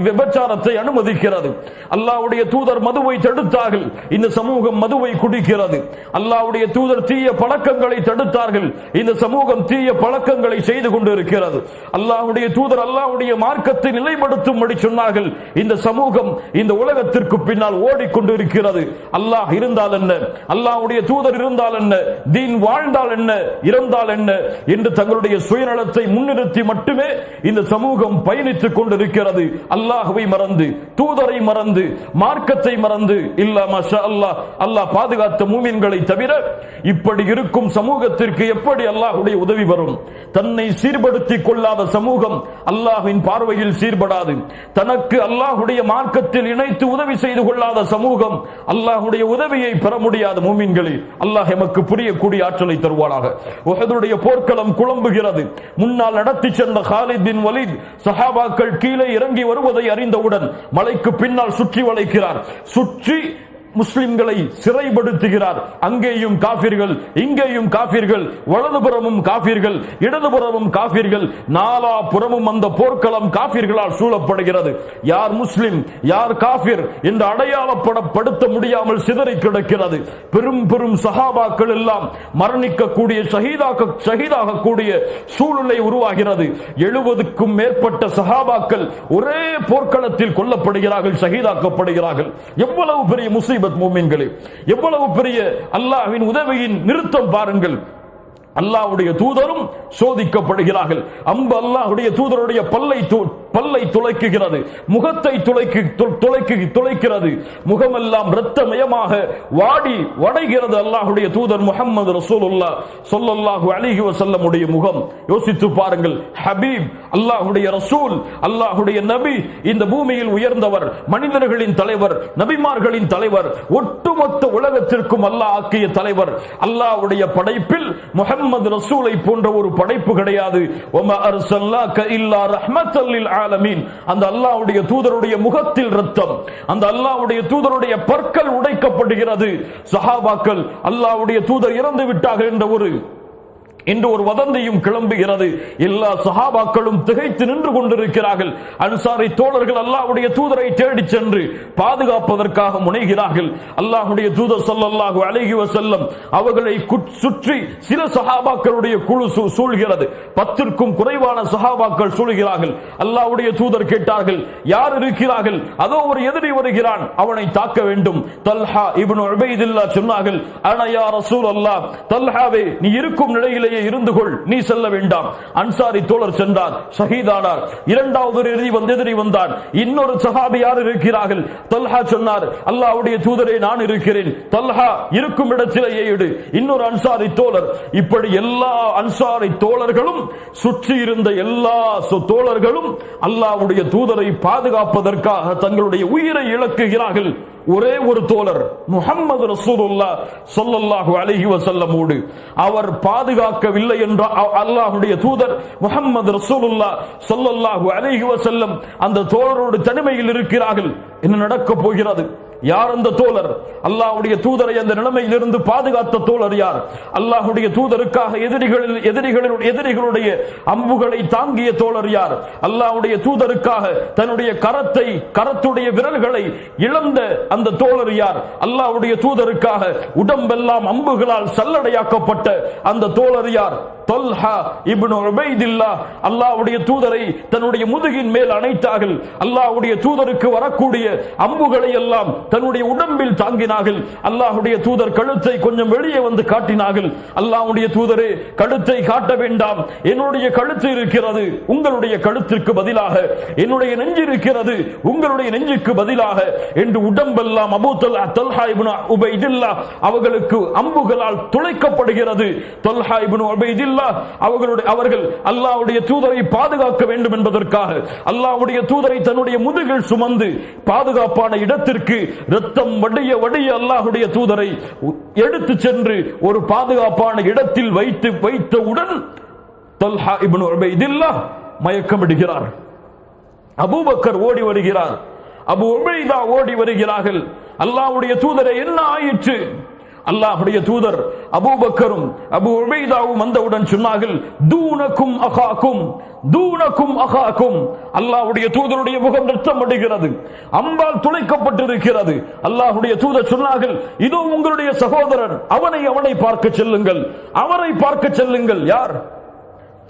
விபச்சாரத்தை அனுமதிக்கிறது. அல்லாஹ்வுடைய தூதர் மதுவை தடுத்தார்கள், இந்த சமூகம் மதுவை குடிக்கிறது. அல்லாஹ்வுடைய தூதர் தீய பழக்கங்களை தடுத்தார்கள், இந்த சமூகம் தீய பழக்கங்களை செய்து கொண்டிருக்கிறது. அல்லாஹ்வுடைய தூதர் அல்லாஹ்வுடைய மார்க்கத்தை நிலைப்படுத்தும்படி சொன்னார்கள், இந்த சமூகம் இந்த உலகத்திற்கு பின்னால் ஓடிக்கொண்டிருக்கிறது. அல்லாஹ் இருந்தால் என்ன, அல்லாஹ்வுடைய தூதர் இருந்தால் என்ன, தீன் வாழ்ந்தால் என்ன, இறந்தால் என்ன என்று தங்களுடைய சுயநலத்தை முன்னிறுத்தி மட்டுமே இந்த சமூகம் பயணித்துக் கொண்டிருக்கிறது. அல்லாஹ்வை மறந்து, தூதரை மறந்து, மார்க்கத்தை மறந்து. இல்லா மாஷா அல்லாஹ், அல்லாஹ் பாதுகாத்த மூமின்களை தவிர இப்படி இருக்கும் சமூகத்திற்கு எப்படி அல்லாஹ்வுடைய உதவி வரும்? தன்னை சீர்படுத்திக் கொள்ளாத சமூகம் அல்லாஹ்வின் பார்வையில் சீர்படாது. தனக்கு அல்லாஹ்வுடைய மார்க்கத்தில் இணைத்து உதவி செய்து கொள்ளாத சமூகம் அல்லாஹ்வுடைய உதவியை பெற முடியாத மூமின்களே, அல்லாஹ் எமக்கு புரியக்கூடிய ஆற்றலை தருவானாக. உஹதுடைய போர்க்களம் குழம்புகிறது. முன்னால் நடத்தி சென்ற காலித் பின் வலீத் சஹாபாக்கள் கீழே இறங்கி வருவதை அறிந்தவுடன் மலைக்கு பின்னால் சுற்றி வளைக்கிறார். சுற்றி முஸ்லிம்களை சிறைப்படுத்துகிறார். அங்கேயும் காபிர்கள், இங்கேயும் காபிர்கள், வலதுபுறமும் காபிர்கள், இடதுபுறமும் காபிர்கள், நாலா புறமும் அந்த போர்க்களம் காபிர்களால் சூழப்படுகிறது. யார் முஸ்லிம், யார் காபிர் என்று அடையாளப்படுத்த முடியாமல் சிதறி கிடக்கிறது. பெரும் பெரும் சஹாபாக்கள் எல்லாம் மரணிக்கக்கூடிய, ஷஹீதாகக்கூடிய சூழ்நிலை உருவாகிறது. 70க்கும் மேற்பட்ட சஹாபாக்கள் ஒரே போர்க்களத்தில் கொல்லப்படுகிறார்கள், ஷஹீதாக்கப்படுகிறார்கள். எவ்வளவு பெரிய முஸீபத் மூமின்களே, எவ்வளவு பெரிய அல்லாஹ்வின் உதவியின் நிறுத்தம் பாருங்கள். அல்லாஹ்வுடைய தூதரும் சோதிக்கப்படுகிறார்கள். அம்பு அல்லாஹ்வுடைய தூதருடைய பல்லை துளைக்குகிறது, முகத்தை துளைக்கிறது, முகமெல்லாம் இரத்தமயமாக வாடி வடைகிறது. அல்லாஹ்வுடைய தூதர் முஹம்மது ரசூலுல்லாஹ் ஸல்லல்லாஹு அலைஹி வஸல்லம் உடைய முகம் யோசித்து பாருங்கள். ஹபீப், அல்லாஹ்வுடைய ரசூல், அல்லாஹ்வுடைய நபி, இந்த பூமியில் உயர்ந்தவர், மனிதர்களின் தலைவர், நபிமார்களின் தலைவர், ஒட்டுமொத்த உலகத்திற்கும் அல்லாஹ் ஆக்கிய தலைவர். அல்லாஹ்வுடைய படைப்பில் முஹம்மது ரசூலை போன்ற ஒரு படைப்பு கிடையாது. வமா அர்ஸல்னாக இல்லா ரஹ்மத்தல் லில் ஆலமீன். அந்த அல்லாஹ்வுடைய தூதருடைய முகத்தில் இரத்தம், அந்த அல்லாஹ்வுடைய தூதருடைய பற்கள் உடைக்கப்படுகிறது. சஹாபாக்கள் அல்லாஹ்வுடைய தூதர் இறந்து விட்டார்கள் என்று ஒரு வதந்தியும் கிளம்புகிறது. எல்லா சஹாபாக்களும் திகைத்து நின்று கொண்டிருக்கிறார்கள். அன்சாரி தோழர்கள் அல்லாஹ்வுடைய தூதரை தேடி சென்று பாதுகாப்பதற்காக முனைகிறார்கள். அல்லாஹ்வுடைய தூதர் ஸல்லல்லாஹு அலைஹி வஸல்லம் அவர்களை சுற்றி சில சஹாபாக்களுடைய குழு சூழ்கிறது. 10க்கும் குறைவான சஹாபாக்கள் சூழ்கிறார்கள். அல்லாஹ்வுடைய தூதர் கேட்டார்கள், யார் இருக்கிறார்கள்? அதோ ஒரு எதிரி வருகிறான், அவனை தாக்க வேண்டும். தல்ஹா இப்னு உபைதுல்லாஹ் சொன்னார்கள், அன யா ரசூலல்லாஹ், தல்ஹாவே நீ இருக்கும் நிலையிலே இருந்து கொள், நீ செல்ல வேண்டாம். அன்சாரி தோழர் சென்றார், ஷஹீதானார். இரண்டாவது எதிரி வந்தான். இன்னொரு சஹாபி யார் இருக்கிறார்கள்? தல்ஹா சொன்னார், அல்லாஹ்வுடைய தூதரே நான் இருக்கிறேன், தல்ஹா இருக்கும் இடத்திலேயே இடு. இன்னொரு அன்சாரி தோழர். இப்படி எல்லா அன்சாரி தோழர்களும், சுற்றி இருந்த எல்லா தோழர்களும் அல்லாஹ்வுடைய தூதரை பாதுகாப்பதற்காக தங்களுடைய உயிரை இழக்குகிறார்கள். ஒரே ஒரு தோழர் முஹம்மது ரசூலுல்லாஹ் ஸல்லல்லாஹு அலைஹி வஸல்லமோடு அவர் பாதுகாக்கவில்லை என்ற அல்லாஹ்வுடைய தூதர் முஹம்மது ரசூலுல்லாஹ் ஸல்லல்லாஹு அலைஹி வஸல்லம் அந்த தோழரோடு தனிமையில் இருக்கிறார்கள். என்ன நடக்க போகிறது? யார் அந்த தோழர்? அல்லாஹ்வுடைய தூதரை அந்த நிலைமையில் இருந்து பாதுகாத்த தோழர் யார்? அல்லாஹ்வுடைய தூதருக்காக எதிரிகளுடைய அம்புகளை தாங்கிய தோழர் யார்? அல்லாஹ்வுடைய தூதருக்காக தன்னுடைய கரத்துடைய விரல்களை இழந்த அந்த தோழர் யார்? அல்லாஹ்வுடைய தூதருக்காக உடம்பெல்லாம் அம்புகளால் சல்லடையாக்கப்பட்ட அந்த தோழர் யார்? தல்ஹா இப்னு உபைதுல்லாஹ். அல்லாஹ்வுடைய தூதரை தன்னுடைய முதுகின் மேல் அணைத்தார்கள். அல்லாஹ்வுடைய தூதருக்கு வரக்கூடிய அம்புகளை எல்லாம் தன்னுடைய உடம்பில் தாங்கினார்கள். அல்லாஹ்வுடைய தூதர் கழுத்தை கொஞ்சம் வெளியே வந்து காட்டினார்கள். அல்லாஹ்வுடைய தூதரே, கழுத்தை காட்ட வேண்டாம், என்னுடைய கழுத்து இருக்கிறது, உங்களுடைய கழுத்திற்கு பதிலாக என்னுடைய நெஞ்சு இருக்கிறது, உங்களுடைய நெஞ்சுக்கு பதிலாக என்று உடம்பெல்லாம் தல்ஹா இப்னு உபைதுல்லாஹ் அவர்களுக்கு அம்புகளால் துளைக்கப்படுகிறது. தல்ஹா இப்னு உபைதுல்லாஹ் அவர்கள் அல்லாஹ்வுடைய தூதரை பாதுகாக்க வேண்டும் என்பதற்காக அல்லாஹ்வுடைய தூதரை தன்னுடைய முதுகில் சுமந்து பாதுகாப்பான இடத்திற்கு இரத்தம் வடிய அல்லாஹ்வுடைய தூதரை எடுத்து சென்று ஒரு பாதுகாப்பான இடத்தில் வைத்தவுடன் தல்ஹா இப்னு உபைதுல்லாஹ் மயக்கமிடுகிறார். அபூபக்கர் ஓடி வருகிறார், அபு உபைதா ஓடி வருகிறார்கள். அல்லாஹ்வுடைய தூதரை என்ன ஆயிற்று? அல்லாஹ்வுடைய தூதர் அபூபக்கரும் அபு உபைதாவும் வந்தவுடன் சொன்னார்கள், தூனக்கும் அகாக்கும், தூனக்கும் அகாக்கும். அல்லாஹ்வுடைய தூதருடைய முகம் ரத்தம் வடிகிறது, அம்பால் துளைக்கப்பட்டிருக்கிறது. அல்லாஹ்வுடைய தூதர் சொன்னார்கள், இதோ உங்களுடைய சகோதரன், அவனை பார்க்க செல்லுங்கள், அவரை பார்க்க செல்லுங்கள். யார்?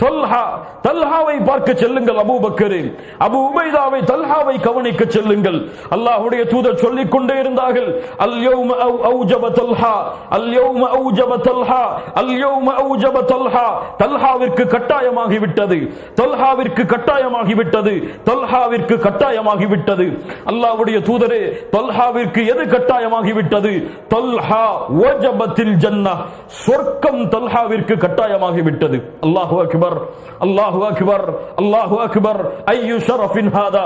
தல்ஹாவை பார்க்க செல்லுங்கள் அபூபக்கரே, அபு உபைதாவை தல்ஹாவை கவனிக்க செல்லுங்கள். அல்லாஹ்வுடைய தூதர் சொல்லிக் கொண்டே இருந்தார்கள், அல்யௌம அவுஜப தல்ஹா, அல்யௌம அவுஜப தல்ஹா, அல்யௌம அவுஜப தல்ஹா. தல்ஹாவிற்கு கட்டாயமாகிவிட்டது, தல்ஹாவிற்கு கட்டாயமாகிவிட்டது, தல்ஹாவிற்கு கட்டாயமாகிவிட்டது. அல்லாஹ்வுடைய தூதரே, தல்ஹாவிற்கு எது கட்டாயமாகிவிட்டது? தல்ஹா வஜபத்தில் ஜன்னah, சொர்க்கம் தல்ஹாவிற்கு கட்டாயமாகிவிட்டது. அல்லாஹு அக்பர், அல்லாஹு அக்பர், அல்லாஹு அக்பர். ஐயு ஷரஃபின் ஹாதா,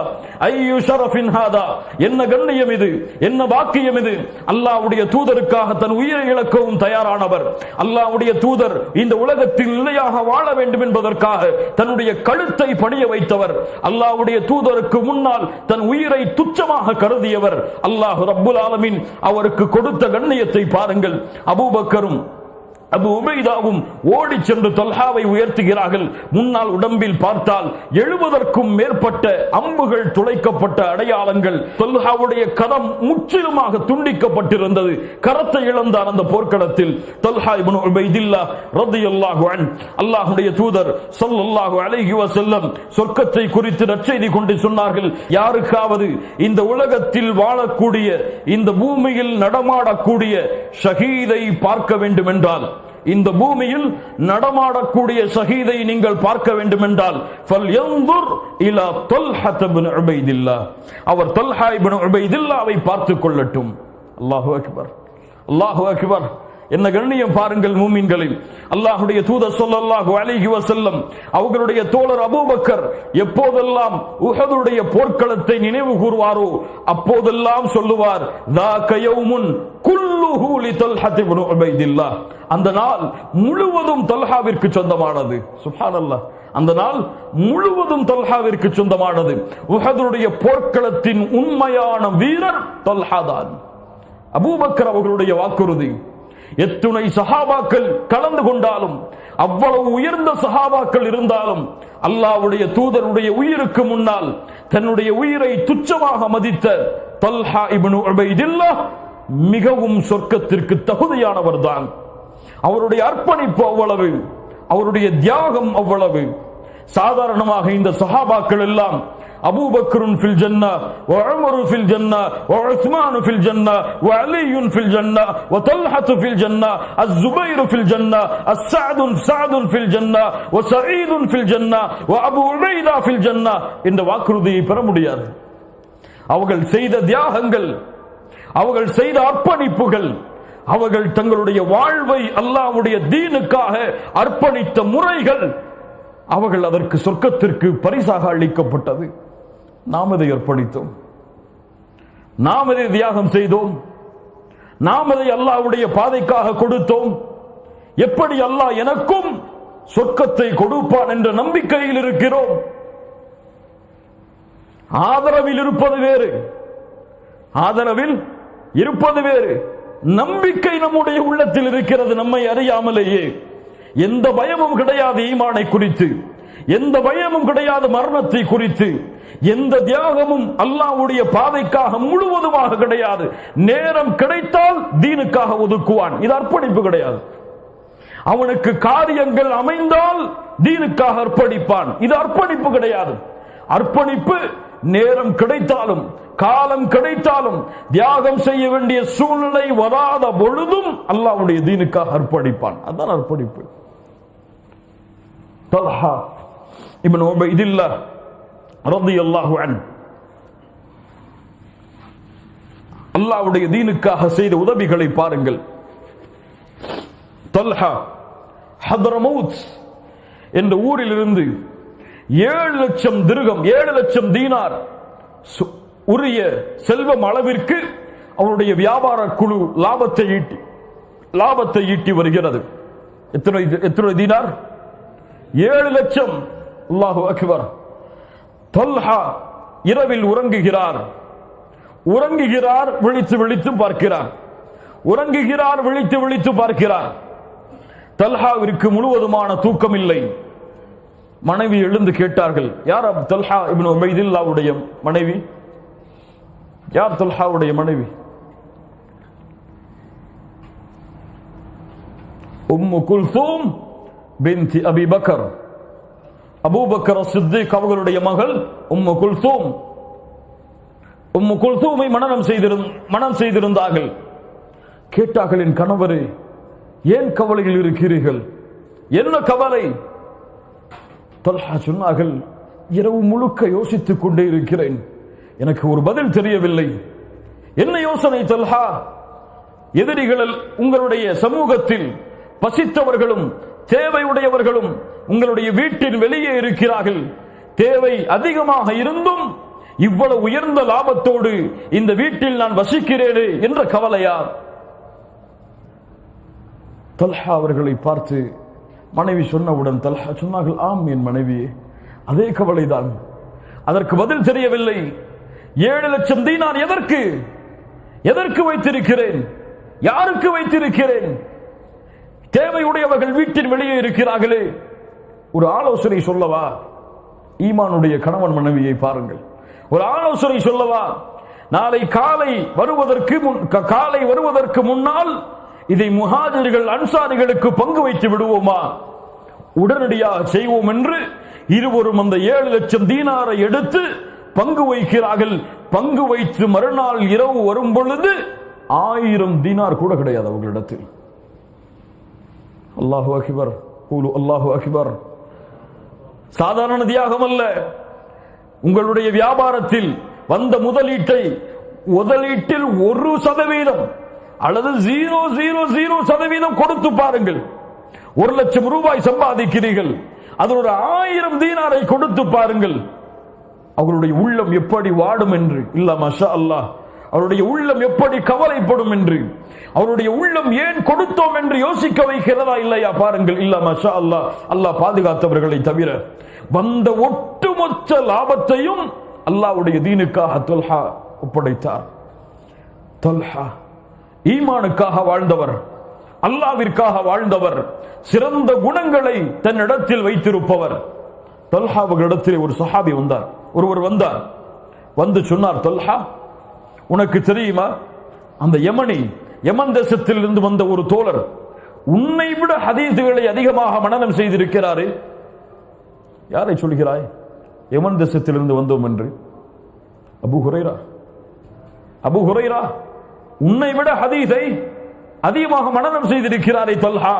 ஐயு ஷரஃபின் ஹாதா. என்ன கண்ணியம் இது, என்ன பாக்கியம் இது! அல்லாஹ்வுடைய தூதருக்காக தன் உயிரை இழக்கவும் தயாரானவர். அல்லாஹ்வுடைய தூதர் இந்த உலகத்தில் நிலையாக வாழ வேண்டும் என்பதற்காக தன்னுடைய கழுத்தை பணிய வைத்தவர். அல்லாஹ்வுடைய தூதருக்கு முன்னால் தன் உயிரை துச்சமாக கருதியவர். அல்லாஹ் ரப்புல் ஆலமீன் அவருக்கு கொடுத்த கண்ணியத்தை பாருங்கள். அபூபக்கரும் அபு உபைதாவும் ஓடி சென்று தல்ஹாவை உயர்த்துகிறார்கள். முன்னால் உடம்பில் பார்த்தால் 70க்கும் மேற்பட்ட அம்புகள் துளைக்கப்பட்ட அடையாளங்கள். தல்ஹாவுடைய கரம் முற்றிலுமாக துண்டிக்கப்பட்டிருந்தது. கரத்தை இழந்தார் அந்த போர்க்களத்தில் தல்ஹா இப்னு உபைதில்லா ரலியல்லாஹு அன்ஹு. அல்லாஹ்வுடைய தூதர் ஸல்லல்லாஹு அலைஹி வஸல்லம் சொர்க்கத்தை குறித்து நற்செய்தி கொண்டு சொன்னார்கள், யாருக்காவது இந்த உலகத்தில் வாழக்கூடிய, இந்த பூமியில் நடமாடக்கூடிய ஷஹீதை பார்க்க வேண்டும் என்றால், இந்த பூமியில் நடமாடக்கூடிய ஷஹீதை நீங்கள் பார்க்க வேண்டும் என்றால் ஃபல்யன்துர் இலா தல்ஹா இப்னு உபைதில்லா, அவர் தல்ஹா இப்னு உபைதில்லாவை பார்த்துக் கொள்ளட்டும். அல்லாஹு அக்பர், அல்லாஹு அக்பர். என்ன கண்ணியம் பாருங்கள் மூமின்களே. அல்லாஹ்வுடைய தூதர் ஸல்லல்லாஹு அலைஹி வஸல்லம் அவர்களுடைய தோழர் அபூபக்கர் எப்போதெல்லாம் உஹதுடைய போர்க்களத்தை நினைவு கூர்வாரோ அப்போதெல்லாம் சொல்லுவார், ذاك يوم كله لطلحة بن عبيد الله. அந்த நாள் முழுவதும் தல்ஹாவிற்கு சொந்தமானது. சுப்ஹானல்லாஹ், அந்த நாள் முழுவதும் தல்ஹாவிற்கு சொந்தமானது. உஹதுடைய போர்க்களத்தின் உண்மையான வீரர் தல்ஹா தான். அபூபக்கர் அவர்களுடைய வாக்குறுதி. எத்துணை சஹாபாக்கள் கலந்து கொண்டாலும், அவ்வளவு உயர்ந்த சஹாபாக்கள் இருந்தாலும், அல்லாஹ்வுடைய தூதருடைய உயிருக்கு முன்னால் தன்னுடைய உயிரை துச்சமாக மதித்த தல்ஹா இப்னு உபைதில்லா மிகவும் சொர்க்கத்திற்கு தகுதியானவர் தான். அவருடைய அர்ப்பணிப்பு அவ்வளவு, அவருடைய தியாகம் அவ்வளவு. சாதாரணமாக இந்த சஹாபாக்கள் எல்லாம் அபூபக்கர் ஃபில் ஜன்னah வ உமர் ஃபில் ஜன்னah வ உஸ்மான் ஃபில் ஜன்னah வ அலி ஃபில் ஜன்னah வ தல்ஹா ஃபில் ஜன்னah அஸ்-ஸுபைர் ஃபில் ஜன்னah அஸ்-சஅத் ஃபில் ஜன்னah வ ஸஈத் ஃபில் ஜன்னah வ அபூ உபைதா ஃபில் ஜன்னah என்ற வாக்குறுதியை பெற முடியாது. அவர்கள் செய்த தியாகங்கள், அவர்கள் செய்த அர்ப்பணிப்புகள், அவர்கள் தங்களுடைய வாழ்வை அல்லாஹ்வுடைய தீனுக்காக அர்ப்பணித்த முறைகள், அவர்கள் அதற்கு சொர்க்கத்திற்கு பரிசாக அளிக்கப்பட்டது. நாம் அதை அர்ப்பணித்தோம், நாம் அதை தியாகம் செய்தோம், நாம் அதை அல்லாஹ்வுடைய பாதைக்காக கொடுத்தோம். எப்படி அல்லாஹ் எனக்கும் சொர்க்கத்தை கொடுப்பான் என்ற நம்பிக்கையில் இருக்கிறோம். ஆதரவில் இருப்பது வேறு, ஆதரவில் இருப்பது வேறு. நம்பிக்கை நம்முடைய உள்ளத்தில் இருக்கிறது, நம்மை அறியாமலேயே. எந்த பயமும் கிடையாது ஈமானை குறித்து, எந்த பயமும் கிடையாது மரணத்தை குறித்து, எந்த தியாகமும் அல்லாஹ்வுடைய பாதைக்காக முழுவதுமாக கிடையாது. நேரம் கிடைத்தால் தீனுக்காக ஒதுக்குவான், இது அர்ப்பணிப்பு கிடையாது. அவனுக்கு காரியங்கள் அமைந்தால் தீனுக்காக அர்ப்பணிப்பான், இது அர்ப்பணிப்பு கிடையாது. அர்ப்பணிப்பு நேரம் கிடைத்தாலும் காலம் கிடைத்தாலும் தியாகம் செய்ய வேண்டிய சூழ்நிலை வராத பொழுதும் அல்லாஹ்வுடைய தீனுக்காக அர்ப்பணிப்பான், அதுதான் அர்ப்பணிப்பு. தல்ஹா இப்னு உபைதில்லா ரலியல்லாஹு அன்ஹு அல்லாஹ்வுடைய தீனுக்காக செய்த உதவிகளை பாருங்கள். தல்ஹா ஹத்ரமௌத் என்ற ஊரில் இருந்து 7 லட்சம் திர்ஹம், 7 லட்சம் தீனார் உரிய செல்வம் அளவிற்கு அவருடைய வியாபார குழு லாபத்தை ஈட்டி வருகிறது. எத்தனை தீனார்? 7 லட்சம். அல்லாஹு அக்பர். தல்ஹா இரவில் உறங்குகிறார், விழித்து விழித்து பார்க்கிறார், உறங்குகிறார், விழித்து விழித்து பார்க்கிறார். தல்ஹாவிற்கு முழுவதுமான தூக்கம் இல்லை. மனைவி எழுந்து கேட்டார்கள், யார் தல்ஹா இப்னு உபைதில்லாவுடைய மனைவி? யார் தல்ஹாவுடைய மனைவி? உம்மு குல்தூம் பின்த் அபி பக்கர் அபூபக்கர் சித்திக் அவர்களுடைய மகள் உம்மு குல்தூம். உம்மு குல்தூமை மனம் செய்திருந்தார்கள். கேட்டார்கள், என் கணவரே, ஏன் கவலையில் இருக்கிறீர்கள்? என்ன கவலை? தல்ஹா சொன்னார்கள், இரவு முழுக்க யோசித்துக் கொண்டே இருக்கிறேன், எனக்கு ஒரு பதில் தெரியவில்லை. என்ன யோசனை தல்ஹா? எதிரிகள் உங்களுடைய சமூகத்தில் பசித்தவர்களும் தேவையுடையவர்களும் உங்களுடைய வீட்டின் வெளியே இருக்கிறார்கள். தேவை அதிகமாக இருந்தும் இவ்வளவு உயர்ந்த லாபத்தோடு இந்த வீட்டில் நான் வசிக்கிறேனே என்ற கவலையா? தல்ஹா அவர்களை பார்த்து மனைவி சொன்னவுடன் தல்ஹா சொன்னார்கள், ஆம் என் மனைவியே, அதே கவலைதான். அதற்கு பதில் தெரியவில்லை. 7 லட்சம் தீனார் எதற்கு வைத்திருக்கிறேன்? யாருக்கு வைத்திருக்கிறேன்? தேவையுடையவர்கள் வீட்டின் வெளியே இருக்கிறார்களே, ஒரு ஆலோசனை சொல்லவா? ஈமானுடைய கணவன் மனைவியை பாருங்கள். ஒரு ஆலோசனை சொல்லவா? நாளை காலை வருவதற்கு முன்னால் இதை முஹாஜிர்கள் அன்சாரிகளுக்கு பங்கு வைத்து விடுவோமா? உடனடியாக செய்வோம் என்று இருவரும் அந்த 7 லட்சம் தீனாரை எடுத்து பங்கு வைக்கிறார்கள். பங்கு வைத்து மறுநாள் இரவு வரும் பொழுது 1000 தீனார் கூட கிடையாது அவர்களிடத்தில். அல்லாஹு அக்பர், அல்லாஹு அக்பர். சாதாரண தியாகம் அல்ல. உங்களுடைய வியாபாரத்தில் வந்த முதலீட்டில் 1% அல்லது 0.00% கொடுத்து பாருங்கள். 1 லட்சம் ரூபாய் சம்பாதிக்கிறீர்கள், அதில் ஒரு 1000 தீனாரை கொடுத்து பாருங்கள். அவர்களுடைய உள்ளம் எப்படி வாடும் என்று, இல்ல மாஷா அல்லாஹ், அவருடைய உள்ளம் எப்படி கவலைப்படும் என்று, அவருடைய உள்ளம் ஏன் கொடுத்தோம் என்று யோசிக்க வைக்கிறதா இல்லையா பாருங்கள். இல்ல மாஷா அல்லாஹ், அல்லாஹ் பாதுகாத்தவர்களை தவிர வந்த ஒட்டுமொத்த லாபத்தையும் அல்லாஹ்வுடைய தீனுக்காக தல்ஹா ஒப்படைத்தார். தல்ஹா ஈமானுக்காக வாழ்ந்தவர், அல்லாஹ்விற்காக வாழ்ந்தவர், சிறந்த குணங்களை தன்னிடத்தில் வைத்திருப்பவர். தல்ஹா அவர்களிடத்தில் ஒரு சஹாபி ஒருவர் வந்தார். வந்து சொன்னார், தல்ஹா, உனக்கு தெரியுமா, அந்த யமன் தேசத்தில் இருந்து வந்த ஒரு தோழர் உன்னை விட ஹதீசுகளை அதிகமாக மனனம் செய்திருக்கிறாரே. யாரை சொல்கிறாய்? யமன் தேசத்தில் இருந்து வந்தோம் என்று. அபூ ஹுரைரா உன்னை விட ஹதீஸை அதிகமாக மனனம் செய்திருக்கிறாரே தல்ஹா,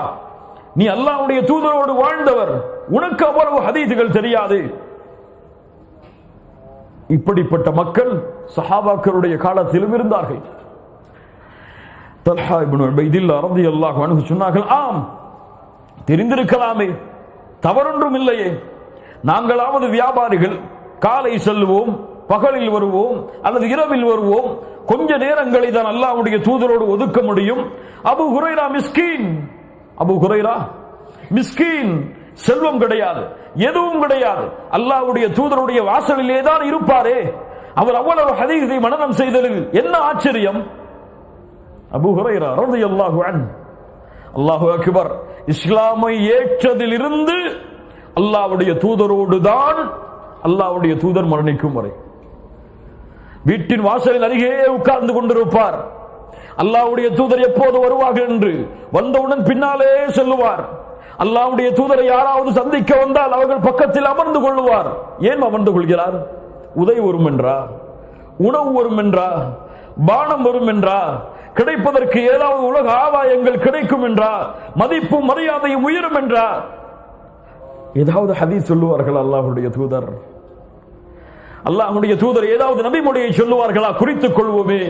நீ அல்லாஹ்வுடைய தூதரோடு வாழ்ந்தவர், உனக்கு அவ்வளவு ஹதீசுகள் தெரியாது. இப்படிப்பட்ட மக்கள் சஹாபாக்களுடைய காலத்திலும் இருந்தார்கள். தல்ஹா இப்னு உபைதில்லாஹ் ரலியல்லாஹு அன்ஹு சொன்னார்கள், ஆம், தெரிந்திருக்கலாமே, தவறொன்றும் இல்லையே. நாங்களாவது வியாபாரிகள், காலை செல்வோம், பகலில் வருவோம் அல்லது இரவில் வருவோம், கொஞ்ச நேரங்களை தான் அல்லாஹ்வுடைய தூதரோடு ஒதுக்க முடியும். அபூ ஹுரைரா மிஸ்கீன், செல்வம் கிடையாது, எதுவும் கிடையாது, அல்லாஹ்வுடைய தூதருடைய வாசலிலே தான் இருப்பாரே, அவர் அவ்வளவு ஹதீஸை மனனம் செய்ததில் என்ன ஆச்சரியம்? அபூ ஹுரைரா ரலியல்லாஹு அன்ஹு. அல்லாஹு அக்பர். இஸ்லாமை ஏற்றதில் இருந்து அல்லாஹ்வுடைய தூதரோடு தான் அல்லாஹ்வுடைய தூதர் மரணிக்கும் வரை வீட்டின் வாசலில் அருகே உட்கார்ந்து கொண்டிருப்பார். அல்லாஹ்வுடைய தூதர் எப்போது வருவார்கள் என்று வந்தவுடன் பின்னாலே செல்லுவார். அல்லாஹ்வுடைய தூதரை யாராவது சந்திக்க வந்தால் அவர்கள் பக்கத்தில் அமர்ந்து கொள்ளுவார். ஏன் அமர்ந்து கொள்கிறார்? உதவி வரும் என்றா, உணவு வரும் என்றா, பானம் வரும் என்றா, கிடைப்பதற்கு ஏதாவது உலக ஆதாயங்கள் கிடைக்கும் என்றா, மதிப்பும் மரியாதையும் உயரும் என்றா, ஏதாவது ஹதீஸ் சொல்லுவார்கள் அல்லாஹ்வுடைய தூதர்? அல்லாஹ்வுடைய தூதர் ஏதாவது நபிமொழியை சொல்லுவார்களா? குறித்துக் கொள்வோமே.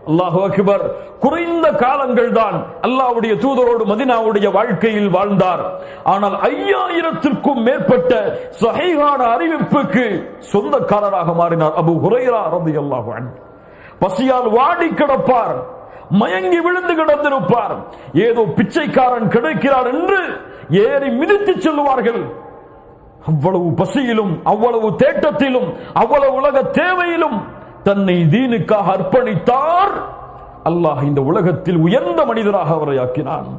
அல்லாஹு அக்பர். குறைந்த காலங்கள் தான் அல்லாஹ்வுடைய தூதரோடு மதீனாவுடைய வாழ்க்கையில் வாழ்ந்தார். ஆனால் 5000த்திற்கும் மேற்பட்ட சஹீஹான அறிவிப்புக்கு சொந்தக்காரராக மாறினார் அபூ ஹுரைரா ரலியல்லாஹு அன்ஹு. பசியால் வாடி கிடப்பார், மயங்கி விழுந்து கிடந்திருப்பார். ஏதோ பிச்சைக்காரன் கிடைக்கிறார் என்று ஏறி மிதித்து செல்லுவார்கள். அவ்வளவு பசியிலும், அவ்வளவு தேட்டத்திலும், அவ்வளவு உலக தேவையிலும் தன்னை தீனுக்காக அர்ப்பணித்தார். அல்லாஹ் இந்த உலகத்தில் உயர்ந்த மனிதராக அவரை ஆக்கினான்.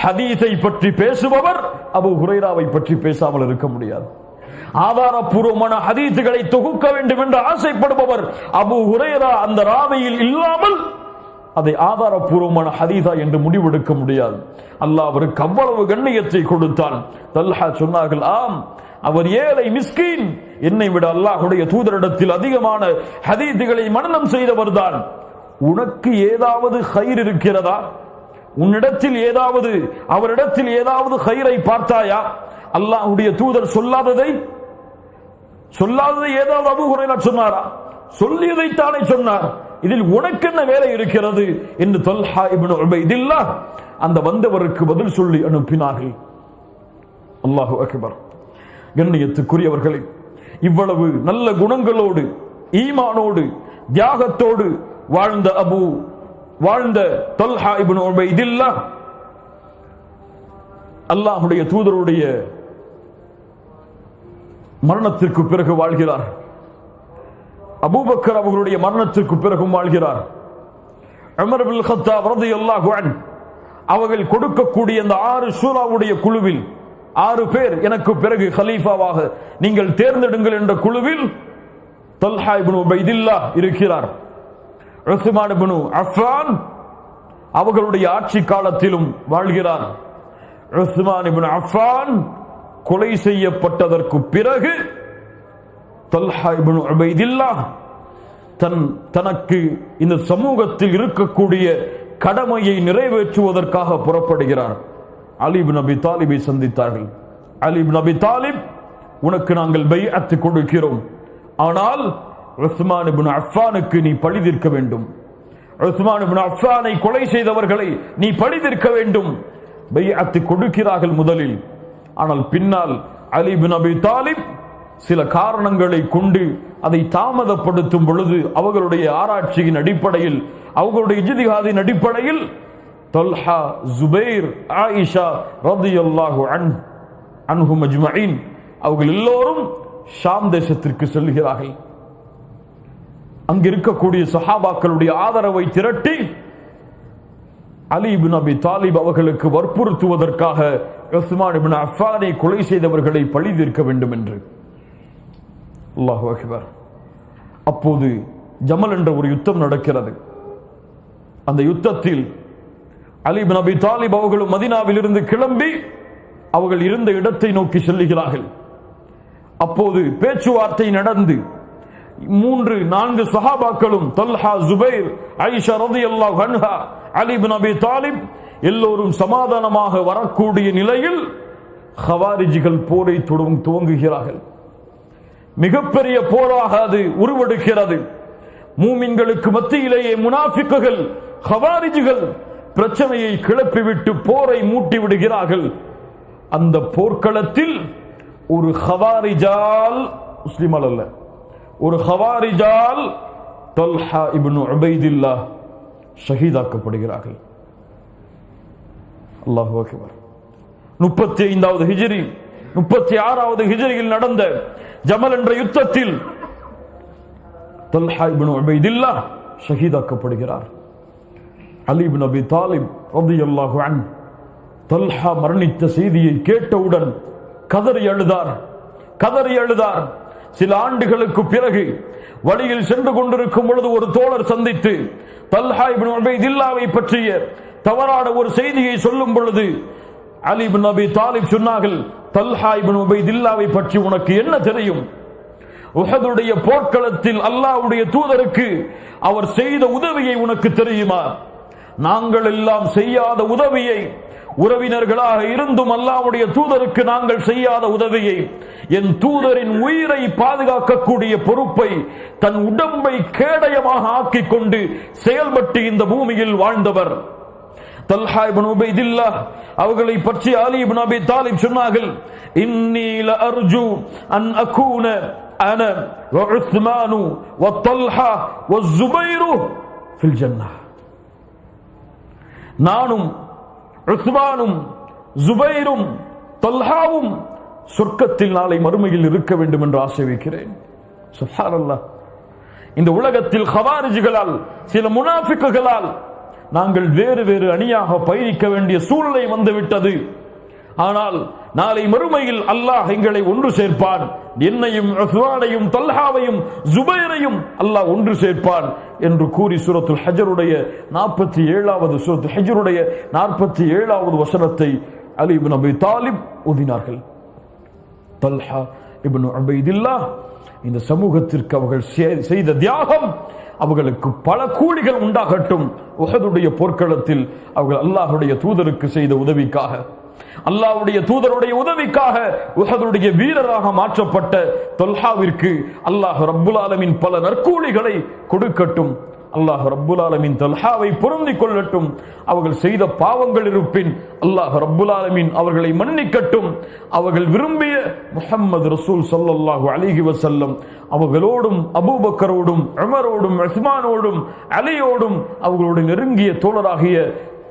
ஹதீஸை பற்றி பேசுபவர் அபூ ஹுரைராவை பற்றி பேசாமல் இருக்க முடியாது. ஆதாரபூர்வமான ஹதீஸுகளை தொகுக்க வேண்டும் என்று ஆசைப்படுபவர் அபூ ஹுரைரா அந்த ராவியில் இல்லாமல் அதை ஆதாரபூர்வமான ஹதீஸா என்று முடிவெடுக்க முடியாது. அல்லாஹ் அவருக்கு அவ்வளவு கண்ணியத்தை கொடுத்தான். தல்ஹா சொன்னார்கள், ஆம், அவர் ஏழை மிஸ்கீன், என்னை விட அல்லாஹ்வுடைய தூதரிடத்தில் அதிகமான ஹதீதுகளை மனனம் செய்தவர் தான். உனக்கு ஏதாவது ஹைர் இருக்கிறதா? உன்னிடத்தில் ஏதாவது, அவரிடத்தில் ஏதாவது ஹைரை பார்த்தாயா? அல்லாஹ்வுடைய தூதர் சொல்லாததை ஏதாவது அபூ ஹுரைரா சொன்னாரா? சொல்லியதைத்தானே சொன்னார். இதில் உனக்கு என்ன வேலை இருக்கிறது என்று தல்ஹா இப்னு உபைதில்லாஹ் அந்த வந்தவருக்கு பதில் சொல்லி அனுப்பினார்கள். அல்லாஹு அக்பர். கண்ணியத்துக்குரியவர்களே, இவ்வளவு நல்ல குணங்களோடு, ஈமானோடு, தியாகத்தோடு வாழ்ந்த தல்ஹா இப்னு உபைதில்லாஹ் அல்லாஹ்வுடைய தூதருடைய மரணத்திற்கு பிறகு வாழ்கிறார். அபூபக்கர் அவர்களுடைய மரணத்திற்கு பிறகும் வாழ்கிறார். உமர் இப்னு கத்தாப் ரலியல்லாஹு அன்ஹு அவர்கள் கொடுக்கக்கூடிய அந்த 6 ஷூராவுடைய குழுவில் 6 பேர் எனக்கு பிறகு கலீஃபாவாக நீங்கள் தேர்ந்தெடுங்கள் என்ற குழுவில் தல்ஹா இப்னு உபைதில்லாஹ் இருக்கிறார். உஸ்மான் இப்னு அஃபான் அவர்களுடைய ஆட்சி காலத்திலும் வாழ்கிறார். உஸ்மான் இப்னு அஃபான் கொலை செய்யப்பட்டதற்கு பிறகு தல்ஹா இப்னு உபைதில்லாஹ் தனக்கு இந்த சமூகத்தில் இருக்கக்கூடிய கடமையை நிறைவேற்றுவதற்காக புறப்படுகிறார். அலி இப்னு அபி தாலிபை சந்தித்தார்கள். அலி இப்னு அபி தாலிப், உனக்கு நாங்கள் பைஅத் கொடுக்கிறோம், ஆனால் உஸ்மான் இப்னு அஃபானுக்கு நீ பழி தீர்க்க வேண்டும். உஸ்மான் இப்னு அஃபானை கொலை செய்தவர்களை நீ பழி தீர்க்க வேண்டும். பைஅத் கொடுக்கிறார்கள் முதலில். ஆனால் பின்னால் அலி இப்னு அபி தாலிப் சில காரணங்களை கொண்டு அதை தாமதப்படுத்தும் பொழுது அவர்களுடைய ஆராய்ச்சியின் அடிப்படையில், அவர்களுடைய இஜ்திஹாதின் அடிப்படையில் தல்ஹா, ஜுபைர், ஆயிஷா ரலியல்லாஹு அன்ஹும் அஜ்மஈன் அவர்கள் எல்லோரும் ஷாம் தேசத்திற்கு செல்கிறார்கள். அங்கு இருக்கக்கூடிய சஹாபாக்களுடைய ஆதரவை திரட்டி அலி இப்னு அபி தாலிப் அவர்களுக்கு வற்புறுத்துவதற்காக உஸ்மான் இப்னு அஃபானை கொலை செய்தவர்களை பழி தீர்க்க வேண்டும் என்று. அல்லாஹு அக்பர். அப்போது ஜமல் என்ற ஒரு யுத்தம் நடக்கிறது. அந்த யுத்தத்தில் அலி இப்னு அபி தாலிப் அவர்களும் மதீனாவில் இருந்து கிளம்பி அவர்கள் இருந்த இடத்தை நோக்கி செல்லுகிறார்கள். அப்போது பேச்சுவார்த்தை நடந்து 3-4 சஹாபாக்களும் தல்ஹா, ஜுபைர், ஆயிஷா ரலியல்லாஹு அன்ஹா, அலி இப்னு அபி தாலிப் எல்லோரும் சமாதானமாக வரக்கூடிய நிலையில் ஹவாரிஜிகள் போரை துவங்குகிறார்கள். மிகப்பெரிய போராக அது உருவெடுக்கிறது. மூமின்களுக்கு மத்தியிலேயே முனாஃபிக்குகள், ஹவாரிஜிகள் பிரச்சனையை கிளப்பிவிட்டு போரை மூட்டி விடுகிறார்கள். அந்த போர்க்களத்தில் ஒரு ஹவாரிஜால், முஸ்லிமால் அல்ல, ஒரு ஹவாரிஜால் தல்ஹா இப்னு உபைதில்லாஹ் ஷஹீதாக்கப்படுகிறார்கள். அல்லாஹு அக்பர். 35வது ஹிஜ்ரி 36வது ஹிஜ்ரியில் நடந்த ஜமல் என்ற யுத்தத்தில் தல்ஹா இப்னு உபைதில்லாஹ் ஷஹீதாக்கப்படுகிறார். அலி இப்னு அபி தாலிப் ரலியல்லாஹு அன்ஹு தல்ஹா மரணித்த செய்தியை கேட்டவுடன் கதறி அழுதார். சில ஆண்டுகளுக்கு பிறகு வழியில் சென்று கொண்டிருக்கும் பொழுது ஒரு தோழர் சந்தித்து தல்ஹா இப்னு உபைதில்லாவை பற்றிய தவறான ஒரு செய்தியை சொல்லும் பொழுது அலி இப்னு அபி தாலிப் சொன்னார்கள், தல்ஹா இப்னு உபைதில்லாவை பற்றி உனக்கு என்ன தெரியும்? உஹதுடைய போர்க்களத்தில் அல்லாஹ்வுடைய தூதருக்கு அவர் செய்த உதவியை உனக்கு தெரியுமா? நாங்கள் எல்லாம் செய்யாத உதவியை, உறவினர்களாக இருந்தும் அல்லாஹ்வுடைய தூதருக்கு நாங்கள் செய்யாத உதவியை, என் தூதரின் உயிரை பாதுகாக்கக்கூடிய பொறுப்பை தன் உடம்பை கேடயமாக ஆக்கிக் கொண்டு செயல்பட்டு இந்த பூமியில் வாழ்ந்தவர் தல்ஹா இப்னு உபைதில்லாஹ் அவர்களை பற்றி அலி இப்னு அபி தாலிப் சொன்னார்கள், இன்னி லஅர்ஜு அன் அகூன அன வ உஸ்மானு வ தல்ஹா வ ஜுபைரு ஃபில் ஜன்னah. நானும் உஸ்மானும் ஜுபைரும் தல்ஹாவும் சொர்க்கத்தில் நாளை மறுமையில் இருக்க வேண்டும் என்று ஆசை வைக்கிறேன். சுப்ஹானல்லாஹ். இந்த உலகத்தில் ஹவாரிஜிகளால், சில முனாஃபிக்குகளால் நாங்கள் வேறு வேறு அணியாக பயணிக்க வேண்டிய சூழ்நிலை வந்துவிட்டது. ஆனால் நாளை மறுமையில் அல்லாஹ் எங்களை ஒன்று சேர்ப்பான். என்னையும் உஸ்மானையும் தல்ஹாவையும் ஜுபைரையும் அல்லாஹ் ஒன்று சேர்ப்பான் என்று கூறி சூரத்துல் ஹஜ்ருடைய 47வது சூரத்துல் ஹஜ்ருடைய 47வது வசனத்தை அலி இப்னு அபி தாலிப் ஓதினார்கள். தல்ஹா இப்னு உபைதில்லாஹ் இந்த சமூகத்திற்கு அவர்கள் செய்த தியாகம் அவர்களுக்கு பல கூலிகள் உண்டாகட்டும். உஹதுடைய போர்க்களத்தில் அவர்கள் அல்லாஹ்வுடைய தூதருக்கு செய்த உதவிக்காக, அல்லாஹ்வுடைய தூதருடைய உதவிக்காக உஹதுடைய வீரராக மாற்றப்பட்ட தொல்ஹாவிற்கு அல்லாஹ் ரப்புல் ஆலமீன் பல நற்கூலிகளை கொடுக்கட்டும். அல்லாஹ் ரப்புல் ஆலமீன் தொல்ஹாவை பொருந்திக் கொள்ளட்டும். அவர்கள் செய்த பாவங்கள் இருப்பின் அல்லாஹ் ரப்புல் ஆலமீன் அவர்களை மன்னிக்கட்டும். அவர்கள் விரும்பிய முஹம்மது ரசூல் ஸல்லல்லாஹு அலைஹி வஸல்லம் அவர்களோடும் அபூபக்கரோடும் உமரோடும் உஸ்மானோடும் அலியோடும் அவர்களோடு நெருங்கிய தோழராகிய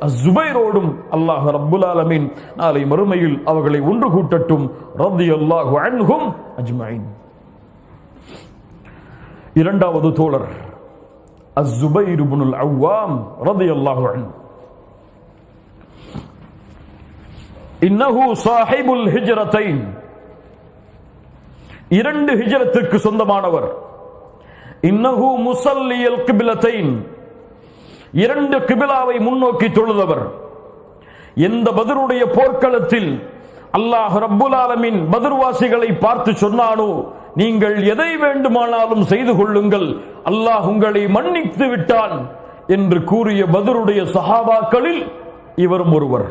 அஸ்ஸுபைரோடும் அல்லாஹ் ரப்புல் ஆலமீன் நாளை மறுமையில் அவர்களை ஒன்று கூட்டட்டும். ரலியல்லாஹு அன்ஹும் அஜ்மஈன். இரண்டாவது தோழர் அஸ்ஸுபைர் இப்னுல் அவ்வாம் ரலியல்லாஹு அன்ஹு. இன்னஹு ஸாஹிபுல் ஹிஜ்ரத்தைன், இரண்டு ஹிஜ்ரத்திற்கு சொந்தமானவர். இன்னஹு முஸல்லியல் கிப்லத்தைன், இரண்டு கிபிலாவை முன்னோக்கி தொழுதவர். எந்த பத்ருடைய போர்க்களத்தில் அல்லாஹ் ரப்புல் ஆலமீன் பத்ர்வாசிகளை பார்த்து சொன்னானோ, நீங்கள் எதை வேண்டுமானாலும் செய்து கொள்ளுங்கள், அல்லாஹ் உங்களை மன்னித்து விட்டான் என்று கூறிய பத்ருடைய சஹாபாக்களில் இவரும் ஒருவர்.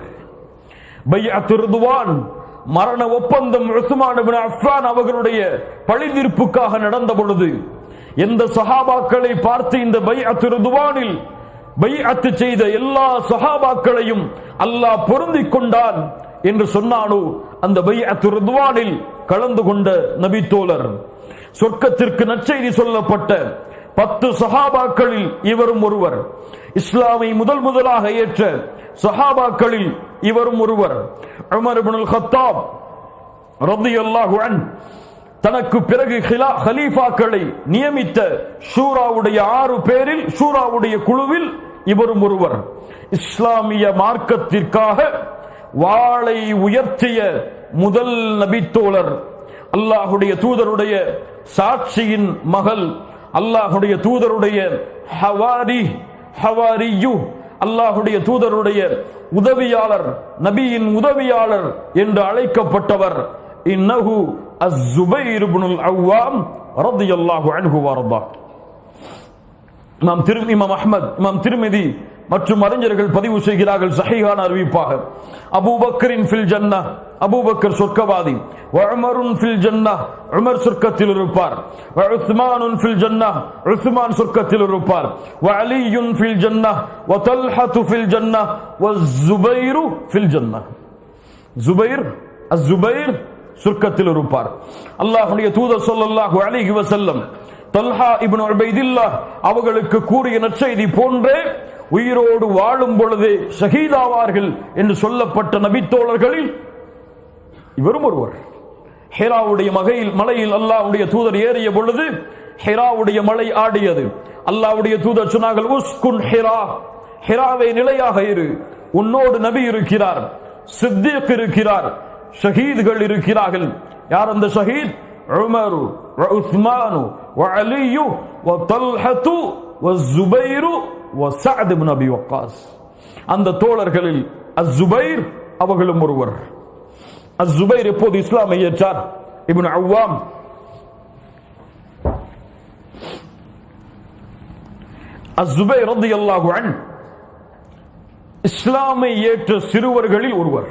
பைஅத்து ரிதுவான் மரண ஒப்பந்தம் உஸ்மான் இப்னு அஃபான் அவர்களுடைய பழிதீர்ப்புக்காக நடந்த பொழுது எந்த சஹாபாக்களை பார்த்து இந்த பைஅத்து ரிதுவானில் பைஅத்து செய்த எல்லா சஹாபாக்களையும் அல்லாஹ் பொருந்திக் கொண்டான் என்று சொன்னானோ, அந்த பைஅத்து ரிதுவானில் கலந்து கொண்ட நபி தோழர், சொர்க்கத்திற்கு நற்செய்தி சொல்லப்பட்ட 10 சஹாபாக்களில் இவரும் ஒருவர். இஸ்லாமை முதலாக ஏற்ற சஹாபாக்களில் இவரும் ஒருவர். உமர் இப்னுல் கத்தாப் ரலியல்லாஹு அன்ஹு தனக்கு பிறகு ஹலீஃபாக்களை நியமித்த ஷூராவுடைய 6 பேரில், ஷூராவுடைய குழுவில் இவரும் ஒருவர். இஸ்லாமிய மார்க்கத்திற்காக வாளை உயர்த்திய முதல் நபித்தோழர், அல்லாஹுடைய தூதருடைய சாட்சியின் மகள், அல்லாஹுடைய தூதருடைய ஹவாரியு, அல்லாஹுடைய தூதருடைய உதவியாளர், நபியின் உதவியாளர் என்று அழைக்கப்பட்டவர். இன்னஹு அஸ்ஸுபைர் இப்னுல் அவ்வாம் ரலியல்லாஹு அன்ஹு வர்தா. இமாம் அஹ்மத், இமாம் திர்மிதி மற்றும் அறிஞர்கள் பதிவு செய்கிறார்கள் சஹீஹான அறிவிப்பாக, அபூபக்கரின் ஃபில் ஜன்னah, அபூபக்கர் சொர்க்கவாதி, வ உமருன் ஃபில் ஜன்னah, உமர் சொர்க்கத்தில் இருப்பார், வ உஸ்மானுன் ஃபில் ஜன்னah, உஸ்மான் சொர்க்கத்தில் இருப்பார், வ அலியுன் ஃபில் ஜன்னah, வ தல்ஹத்து ஃபில் ஜன்னah, வ ஸுபைரு ஃபில் ஜன்னah. ஸுபைர், அஸ்ஸுபைர் சொர்க்கத்தில் இருப்பார். அல்லாஹ்வுடைய தூதர் ஸல்லல்லாஹு அலைஹி வஸல்லம் தல்ஹா இப்னு உபைதில்லாஹ் அவர்களுக்கு கூறிய நற்செய்தி போன்றே உயிரோடு வாழும் பொழுதே ஷஹீதாவார்கள் என்று சொல்லப்பட்ட நபித்தோழர்களில் இவரும் ஒருவர். ஹிராவுடைய மலையில் அல்லாஹ்வுடைய தூதர் ஏறிய பொழுது ஹிராவுடைய மலை ஆடியது. அல்லாஹ்வுடைய தூதர் சொன்னார்கள், உஸ்குன் ஹிரா, ஹிராவை நிலையாக இரு, உன்னோடு நபி இருக்கிறார், சித்திக் இருக்கிறார், ஷஹீத்கள் இருக்கிறார்கள். யார் அந்த ஷஹீத்? உமரு வ உஸ்மானு வ அலியு வ தல்ஹத்து வ ஸுபைரு வ சஅத் இப்னு அபி வக்காஸ். அந்த தோழர்களில் அஸ்ஸுபைர் அவர்களும் ஒருவர். அஸ்ஸுபைர் எப்போது இஸ்லாமை ஏற்றார்? இப்னு அவ்வாம் அஸ்ஸுபைர் ரலியல்லாஹு அன்ஹு இஸ்லாமை ஏற்ற சிறுவர்களில் ஒருவர்.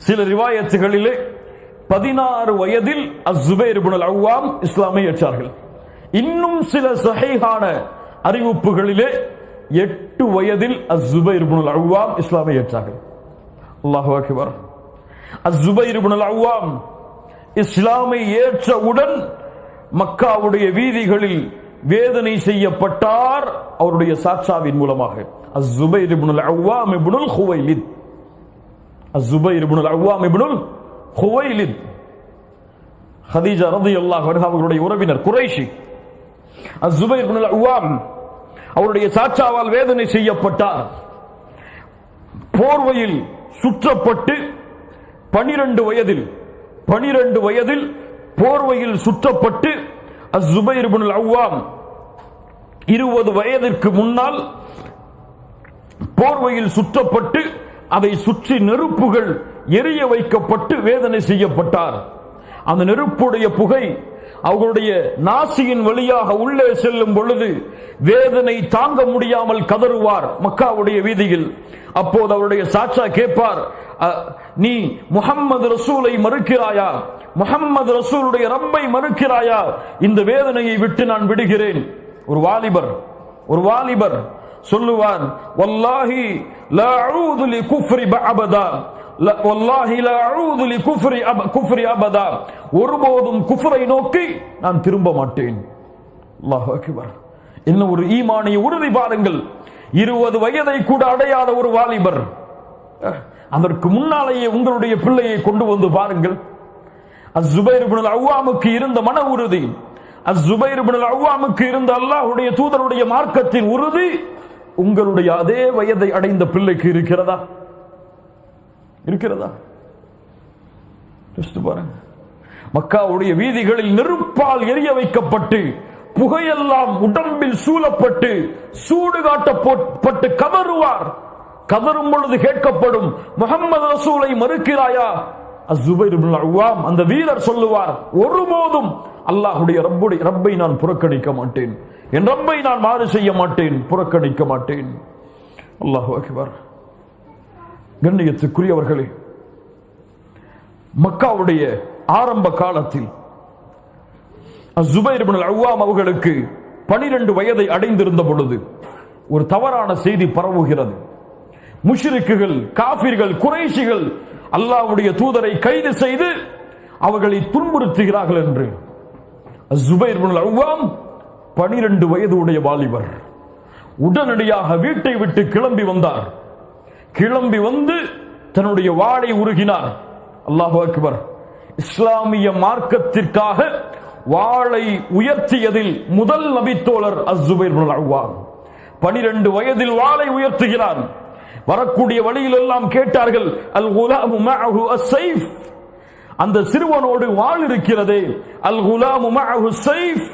சில ரிவாயத்துகளிலே 16 வயதில் அஸ்ஸுபைர் இப்னுல் அவ்வாம் இஸ்லாமை ஏற்றார்கள். இன்னும் சில சஹீஹான அறிவிப்புகளிலே 8 வயதில் அஸ்ஸுபைர் இப்னுல் அவ்வாம் இஸ்லாமை ஏற்றார்கள். அல்லாஹு அக்பர். அஸ்ஸுபைர் இப்னுல் அவ்வாம் இஸ்லாமை ஏற்றவுடன் மக்காவுடைய வீதிகளில் வேதனை செய்யப்பட்டார் அவருடைய சாட்சாவின் மூலமாக. அஸ்ஸுபைர் இப்னுல் அவ்வாம் இப்னுல் குவைலித், அஸ்ஸுபைர் இப்னுல் அவ்வாம் இப்னுல் குவைலித், ஹதீஜா ரலியல்லாஹு அன்ஹா அவர்களுடைய உறவினர், குறைஷி. அஸ்ஸுபைர் இப்னுல் அவ்வாம் அவருடைய சாட்சாவால் வேதனை செய்யப்பட்டார். போர்வையில் சுற்றப்பட்டு 12 வயதில் போர்வையில் சுற்றப்பட்டு அஸ்-ஸுபைர் இப்னுல் அவ்வாம் 20 வயதிற்கு முன்னால் போர்வையில் சுற்றப்பட்டு அதை சுற்றி நெருப்புகள் எரிய வைக்கப்பட்டு வேதனை செய்யப்பட்டார். அந்த நெருப்புடைய புகை அவர்களுடைய நாசியின் வழியாக உள்ளே செல்லும் பொழுது வேதனை தாங்க முடியாமல் கதறுவார் மக்காவுடைய வீதியில். அப்போது அவருடைய சாட்சா கேட்பார், நீ முஹம்மது ரசூலை மறுக்கிறாயா? முஹம்மது ரசூலுடைய ரப்பை மறுக்கிறாயா? இந்த வேதனையை விட்டு நான் விடுகிறேன். ஒரு வாலிபர் சொல்லுவார், வல்லாஹி லா அஊது லி குஃப்ரி அபதா, வல்லாஹி லா அஊது லி குஃப்ரி அபதா, ஒருபோதும் குஃப்ரை நோக்கி நான் திரும்ப மாட்டேன். அல்லாஹு அக்பர். என்ன ஒரு ஈமானிய உறுதி பாருங்கள். 20 வயதை கூட அடையாத ஒரு வாலிபர். அதற்கு முன்னாலேயே உங்களுடைய பிள்ளையை கொண்டு வந்து பாருங்கள். அஸ்-ஸுபைர் இப்னுல் அவ்வாமுக்கு இருந்த மன உறுதி, அஸ்-ஸுபைர் இப்னுல் அவ்வாமுக்கு இருந்த அல்லாஹ்வுடைய தூதருடைய மார்க்கத்தின் உறுதி உங்களுடைய அதே வயதை அடைந்த பிள்ளைக்கு இருக்கிறதா? பாருங்க. மக்காவுடைய வீதிகளில் நெருப்பால் எரிய வைக்கப்பட்டு புகையெல்லாம் உடம்பில் சூழப்பட்டு சூடு காட்டப்பட்டு கதறும் பொழுது கேட்கப்படும், முஹம்மது ரசூலை மறுக்கிறாயா? அஸ்-ஸுபைர் இப்னுல் அவ்வாம் அந்த வீரர் சொல்லுவார், ஒருபோதும் அல்லாஹ்வுடைய ரப்பை நான் புறக்கணிக்க மாட்டேன், என் ரப்பை நான் மாறு செய்ய மாட்டேன், புறக்கணிக்க மாட்டேன். அல்லாஹு அக்பர். கண்ணியத்துக்குரியவர்களே, மக்காவுடைய ஆரம்ப காலத்தில் அஸ்-ஸுபைர் இப்னுல் அவ்வாம் அவர்களுக்கு 12 வயதை அடைந்திருந்த பொழுது ஒரு தவறான செய்தி பரவுகிறது. முஷ்ரிக்குகள், காஃபிர்கள், குறைஷிகள் அல்லாஹ்வுடைய தூதரை கைது செய்து அவர்களை துன்புறுத்துகிறார்கள் என்று. அஸ்-ஸுபைர் இப்னுல் அவ்வாம் 12 வயது உடைய வாலிபர் உடனடியாக வீட்டை விட்டு கிளம்பி வந்தார். கிளம்பி வந்து தன்னுடைய வாளை உருகினார். அல்லாஹு அக்பர். இஸ்லாமிய மார்க்கத்திற்காக வாளை உயர்த்தியதில் முதல் நபித்தோழர் அஸ்-ஸுபைர் இப்னுல் அவ்வாம். 12 வயதில் வாளை உயர்த்துகிறார். வரக்கூடிய வழியில் எல்லாம் கேட்டார்கள், அல் குலாமு மஅஹு அஸ்-ஸைஃப், அந்த சிறுவனோடு வாள் இருக்கிறதே, அல் குலாமு மஅஹு அஸ்-ஸைஃப்.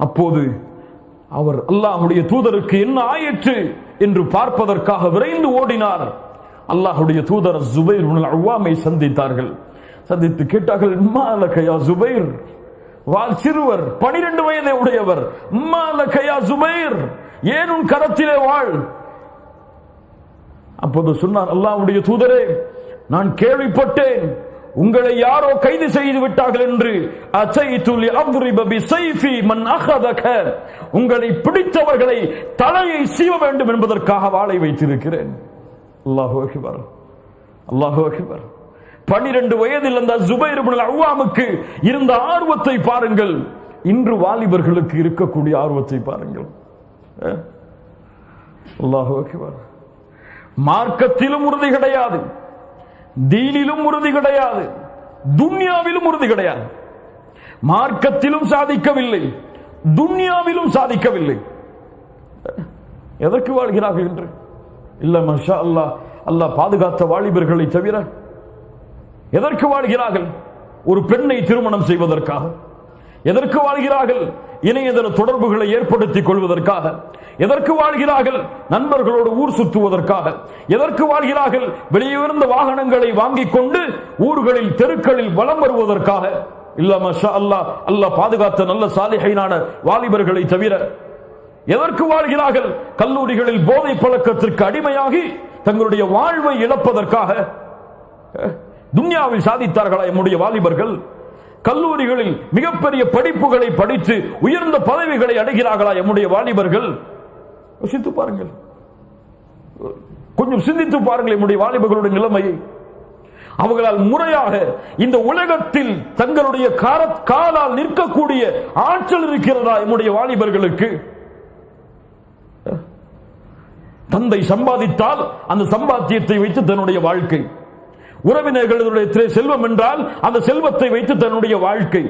அப்போது அவர் அல்லாஹ்வுடைய தூதருக்கு என்ன ஆயிற்று என்று பார்ப்பதற்காக விரைந்து ஓடினார். அல்லாஹ்வுடைய தூதர் அஸ்-ஸுபைர் இப்னுல் அவ்வாமை சந்தித்தார்கள். சந்தித்து கேட்டார்கள், மாலக யா ஸுபைர், வால் சிறுவர் 12 வயதை உடையவர், மாலக யா ஸுபைர், ஏன் உன் கரத்திலே வாள்? அப்போது சொன்னார், அல்லாஹ்வுடைய தூதரே, நான் கேள்விப்பட்டேன் உங்களை யாரோ கைது செய்து விட்டார்கள் என்று. அசைது லிஅத்ரிப பிஸைஃபி மன் அகதக, உங்களை பிடித்தவர்களை தலையை சீவ வேண்டும் என்பதற்காக வாளை வைத்திருக்கிறேன். அல்லாஹு அக்பர், அல்லாஹு அக்பர். 12 வயதில் அந்த ஸுபைர் இப்னுல் அவ்வாமுக்கு இருந்த ஆர்வத்தை பாருங்கள். இன்று வாலிபர்களுக்கு இருக்கக்கூடிய ஆர்வத்தை பாருங்கள். அல்லாஹு அக்பர். மார்க்கத்திலும் உறுதி கிடையாது, தீனிலும் உறுதி கிடையாது, துன்யாவிலும் உறுதி கிடையாது. மார்க்கத்திலும் சாதிக்கவில்லை, துன்யாவிலும் சாதிக்கவில்லை. எதற்கு வாழ்கிறார்கள் என்று? இல்ல மாஷா அல்லாஹ், அல்லாஹ் பாதுகாத்த வாலிபர்களை தவிர எதற்கு வாழ்கிறார்கள்? ஒரு பெண்ணை திருமணம் செய்வதற்காக. எதற்கு வாழ்கிறார்கள்? இணையதள தொடர்புகளை ஏற்படுத்திக் கொள்வதற்காக. எதற்கு வாழ்கிறார்கள்? நண்பர்களோடு ஊர் சுற்றுவதற்காக. எதற்கு வாழ்கிறார்கள்? வெளியிருந்த வாகனங்களை வாங்கிக் கொண்டு ஊர்களில் தெருக்களில் வலம் வருவதற்காக. இல்ல மாஷா அல்லாஹ், அல்லாஹ் பாதுகாத்த நல்ல சாலிஹைனான வாலிபர்களை தவிர எதற்கு வாழ்கிறார்கள்? கல்லூரிகளில் போதை பழக்கத்திற்கு அடிமையாகி தங்களுடைய வாழ்வை இழப்பதற்காக. துன்யாவில் சாதித்தார்களா நம்முடைய வாலிபர்கள்? கல்லூரிகளில் மிகப்பெரிய படிப்புகளை படித்து உயர்ந்த பதவிகளை அடைகிறார்களா நம்முடைய வாலிபர்கள்? யோசித்து பாருங்கள், கொஞ்சம் சிந்தித்து பாருங்கள் நம்முடைய வாலிபர்களுடைய நிலைமையை. அவர்களால் முறையாக இந்த உலகத்தில் தங்களுடைய காலால் நிற்கக்கூடிய ஆற்றல் இருக்கிறதா நம்முடைய வாலிபர்களுக்கு? தந்தை சம்பாதித்தால் அந்த சம்பாத்தியத்தை வைத்து தன்னுடைய வாழ்க்கை, உறவினர்களுடைய செல்வம் என்றால் அந்த செல்வத்தை வைத்து தன்னுடைய வாழ்க்கை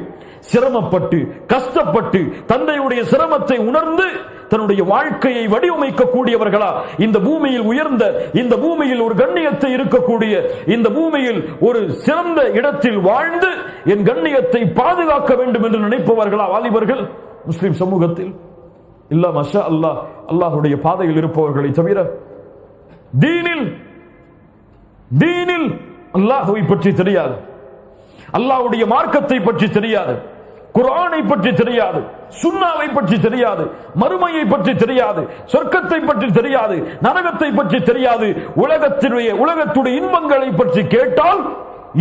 சிரமப்பட்டு கஷ்டப்பட்டு தந்தையுடைய சிரமத்தை உணர்ந்து தன்னுடைய வாழ்க்கையை வடிவமைக்க கூடியவர்களா இந்த பூமியில் உயர்ந்த, இந்த பூமியில் ஒரு கண்ணியத்தை இருக்கக்கூடிய, இந்த பூமியில் ஒரு சிறந்த இடத்தில் வாழ்ந்து என் கண்ணியத்தை பாதுகாக்க வேண்டும் என்று நினைப்பவர்களா வாலிபர்கள் முஸ்லிம் சமூகத்தில்? இல்ல மஷா அல்லாஹ், அல்லாஹ்வுடைய பாதையில் இருப்பவர்களை தவிர தீனில் அல்லாஹ்வை பற்றி தெரியாது, அல்லாஹ்வுடைய மார்க்கத்தை பற்றி தெரியாது, குர்ஆனை பற்றி தெரியாது, சுன்னாவை பற்றி தெரியாது, மறுமையை பற்றி தெரியாது, சொர்க்கத்தை பற்றி தெரியாது, நரகத்தை பற்றி தெரியாது, உலகத்துடைய இன்பங்களை பற்றி கேட்டால்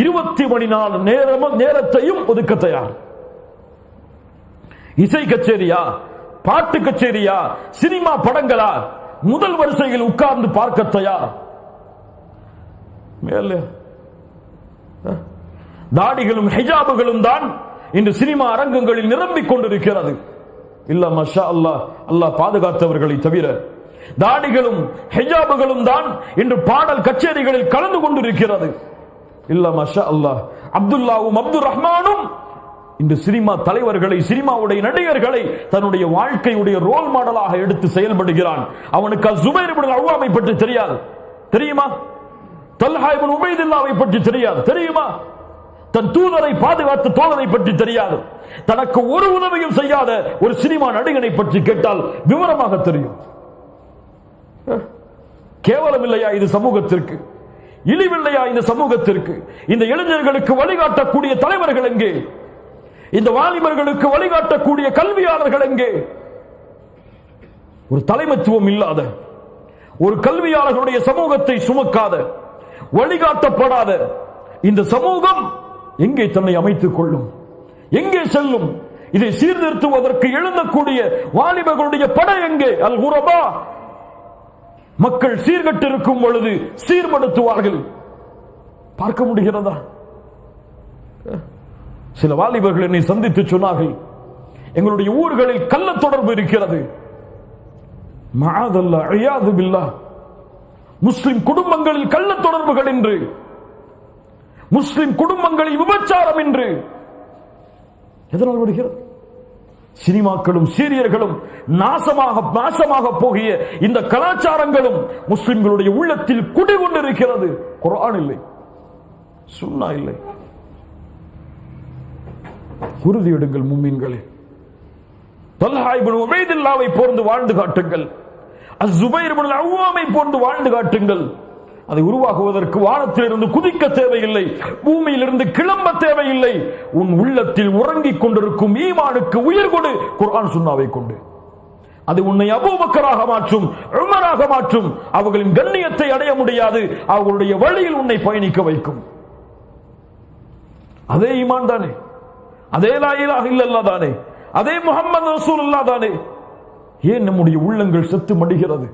20 மணி நேரத்தையும் ஒதுக்க தயார். இசை கச்சேரியா, பாட்டு கச்சேரியா, சினிமா படங்களா, முதல் வரிசையில் உட்கார்ந்து பார்க்க தயார். தாடிகளும் ஹிஜாபுகளும் தான் இன்று சினிமா அரங்கங்களில் நிரம்பிக் கொண்டிருக்கிறது. இல்ல மஷா அல்லாஹ், அல்லாஹ் பாதுகாத்தவர்களை தவிர தாடிகளும் ஹிஜாபுகளும் தான் இன்று பாடல் கச்சேரிகளில் கலந்து கொண்டிருக்கிறது. இல்ல மஷா அல்லாஹ், அப்துல்லாவும் அப்துல் ரஹ்மானும் இந்த சினிமா தலைவர்களை, சினிமாவுடைய நடிகர்களை தன்னுடைய வாழ்க்கையுடைய ரோல் மாடலாக எடுத்து செயல்படுகிறான். அவனுக்கு ஜுபைர் இப்னு அவ்வாமை பற்றி தெரியாது, தெரியுமா? தல்ஹா இப்னு உபைதுல்லாவை பற்றி தெரியாது, தெரியுமா? தன் தூதரை பாதுகாத்த தோழரை பற்றி தெரியாது. தனக்கு ஒரு உதவியும் செய்யாத ஒரு சினிமா நடிகனை பற்றி கேட்டால் விவரமாக தெரியும். கேவலம் இல்லையா இது சமூகத்திற்கு? இழிவில்லையா இந்த சமூகத்திற்கு? இந்த இளைஞர்களுக்கு வழிகாட்டக்கூடிய தலைவர்கள் எங்கே? இந்த வாலிபர்களுக்கு வழிகாட்டக்கூடிய கல்வியாளர்கள் எங்கே? ஒரு தலைமைத்துவம் இல்லாத, ஒரு கல்வியாளர்களுடைய சமூகத்தை சுமக்காத, வழிகாட்டப்படாத இந்த சமூகம் எங்கே தன்னை அமைத்துக் கொள்ளும்? எங்கே செல்லும்? இதை சீர்திருத்துவதற்கு எழுந்தக்கூடிய வாலிபர்களுடைய படை எங்கே? அல் குரபா. மக்கள் சீர்கட்டு இருக்கும் பொழுது சீர்படுத்துவார்கள். பார்க்க முடிகிறதா? சில வாலிபர்கள் என்னை சந்தித்து சொன்னார்கள், எங்களுடைய ஊர்களில் கள்ள தொடர்பு இருக்கிறது. மஅதல்லாஹ், இயாது பில்லாஹ். முஸ்லிம் குடும்பங்களில் கள்ள தொடர்புகள் என்று, முஸ்லிம் குடும்பங்களில் விபச்சாரம் என்று. எதனால் வருகிறது? சினிமாக்களும் சீரியர்களும் நாசமாக போகிய இந்த கலாச்சாரங்களும் முஸ்லிம்களுடைய உள்ளத்தில் குடிகொண்டிருக்கிறது. குர்ஆன் இல்லை, சுன்னா இல்லை. உறுதி எடுங்கள் முஃமின்களே. தல்ஹா இப்னு உபைதுல்லாவை போன்று வாழ்ந்து காட்டுங்கள், அஸ்ஸுபைர் இப்னு அவ்வாமை போன்று வாழ்ந்து காட்டுங்கள். அதை உருவாக்குவதற்கு வானத்திலிருந்து குதிக்க தேவையில்லை, பூமியிலிருந்து கிளம்ப தேவையில்லை. உன் உள்ளத்தில் உறங்கிக் கொண்டிருக்கும் ஈமானுக்கு உயிர் கொடு, குர்ஆன் சுன்னாவை கொண்டு. அது உன்னை அபூபக்கராக மாற்றும், உமராக மாற்றும். அவர்களின் கண்ணியத்தை அடைய முடியாது, அவர்களுடைய வழியில் உன்னை பயணிக்க வைக்கும். அதே ஈமான் தானே, அதே லா இலாஹ இல்லல்லாஹ் தானே, அதே முஹம்மது ரசூலுல்லாஹ் தானே. ஏன் நம்முடைய உள்ளங்கள் செத்து மடிகிறது?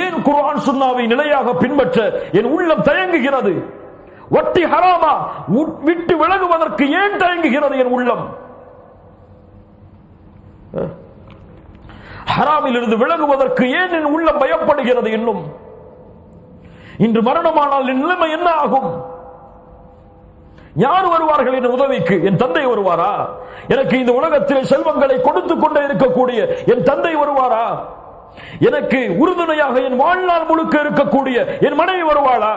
ஏன் குர்ஆன் சுன்னாவை நிலையாக பின்பற்ற என் உள்ளம் தயங்குகிறது? வட்டி ஹராமா விட்டு விலகுவதற்கு ஏன் தயங்குகிறது என் உள்ளம்? ஹராமில் இருந்து விலகுவதற்கு ஏன் என் உள்ளம் பயப்படுகிறது? இன்னும் இன்று மரணமானால் என் நிலைமை என்ன ஆகும்? யார் வருவார்கள் என் உதவிக்கு? என் தந்தை வருவாரா? எனக்கு இந்த உலகத்திலே செல்வங்களை கொடுத்துக் கொண்டே இருக்கக்கூடிய என் தந்தை வருவாரா? எனக்கு உறுதுணையாக என் வாழ்நாள் முழுக்க இருக்கக்கூடிய என் மனைவி வருவாளா?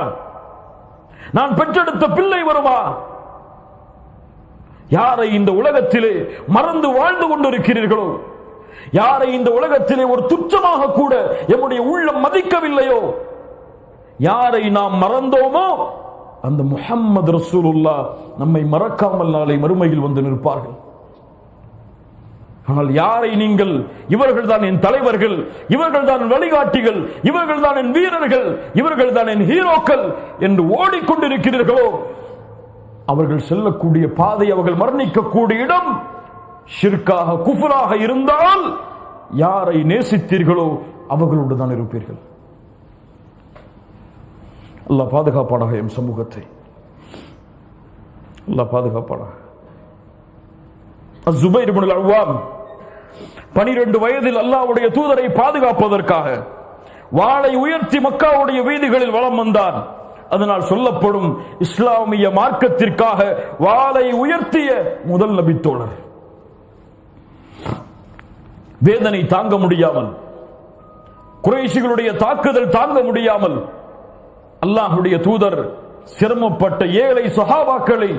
நான் பெற்றெடுத்த பிள்ளை வருமா? யாரை இந்த உலகத்திலே மறந்து வாழ்ந்து கொண்டிருக்கிறீர்களோ, யாரை இந்த உலகத்திலே ஒரு துச்சமாக கூட எம்முடைய உள்ளம் மதிக்கவில்லையோ, யாரை நாம் மறந்தோமோ அந்த முஹம்மது ரசூலுல்லாஹ் நம்மை மறக்காமல் நாளை மறுமையில் வந்து நிற்பார்கள். ஆனால் யாரை நீங்கள் இவர்கள் தான் என் தலைவர்கள், இவர்கள் தான் வழிகாட்டிகள், இவர்கள் தான் என் வீரர்கள், இவர்கள் தான் என் ஹீரோக்கள் என்று ஓடிக்கொண்டிருக்கிறீர்களோ, அவர்கள் செல்லக்கூடிய பாதை, அவர்கள் மரணிக்கக்கூடிய இடம் ஷிர்காக குஃப்ராக இருந்தால் யாரை நேசித்தீர்களோ அவர்களோடு தான் இருப்பீர்கள். அல்லாஹ் பாதுகாப்பானாக எம் சமூகத்தை, அல்லாஹ் பாதுகாப்பானாக. அஸ்ஸுபைர் இப்னு அவ்வாம் 12 வயதில் அல்லாஹ்வுடைய தூதரை பாதுகாப்பதற்காக வாளை உயர்த்தி மக்காவுடைய வீதிகளில் வலம் வந்தான். அதனால் சொல்லப்படும் இஸ்லாமிய மார்க்கத்திற்காக வாளை உயர்த்திய முதல் நபித்தோழர். வேதனை தாங்க முடியாமல், குறைஷிகளுடைய தாக்குதல் தாங்க முடியாமல் அல்லாஹ்வுடைய தூதர் சிரமப்பட்ட ஏழை சஹாபாக்களை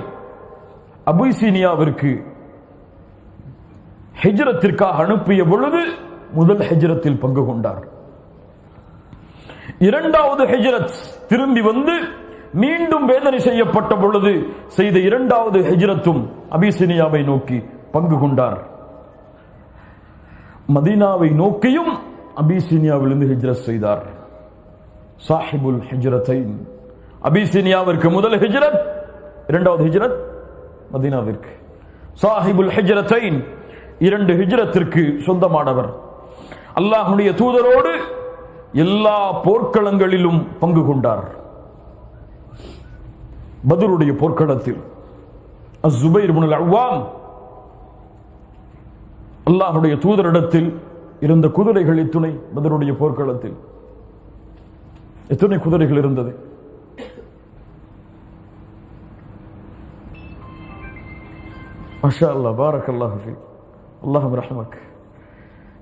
அபிசீனியாவிற்கு ஹிஜ்ரத்திற்காக அனுப்பிய பொழுது முதல் ஹிஜ்ரத்தில் பங்கு கொண்டார். இரண்டாவது ஹிஜ்ரத் திரும்பி வந்து மீண்டும் வேதனை செய்யப்பட்ட பொழுது செய்த இரண்டாவது ஹிஜ்ரத்தும் அபிசீனியாவை நோக்கி பங்கு கொண்டார். மதீனாவை நோக்கியும் அபிசீனியாவிலிருந்து ஹிஜ்ரத் செய்தார். சாஹிபுல் ஹிஜ்ரத்தைன், அபிசீனியாவிற்கு முதல் ஹிஜ்ரத், இரண்டாவது ஹிஜ்ரத் மதீனாவிற்கு. சாஹிபுல் ஹிஜ்ரத்தைன், இரண்டு ஹிஜ்ரத்திற்கு சொந்தமானவர். அல்லாஹ்வுடைய தூதரோடு எல்லா போர்க்களங்களிலும் பங்கு கொண்டார். பத்ருடைய போர்க்களத்தில் அஸ்-ஸுபைர் இப்னுல் அவ்வாம் அல்லாஹ்வுடைய தூதரிடத்தில் இருந்த குதிரைகள் எத்துணை? பத்ருடைய போர்க்களத்தில் எத்தனை குதிரைகள் இருந்தது? மாஷா அல்லாஹ், பாரக்கல்லாஹு ஃபீக், அல்லாஹ் ரஹ்மக்.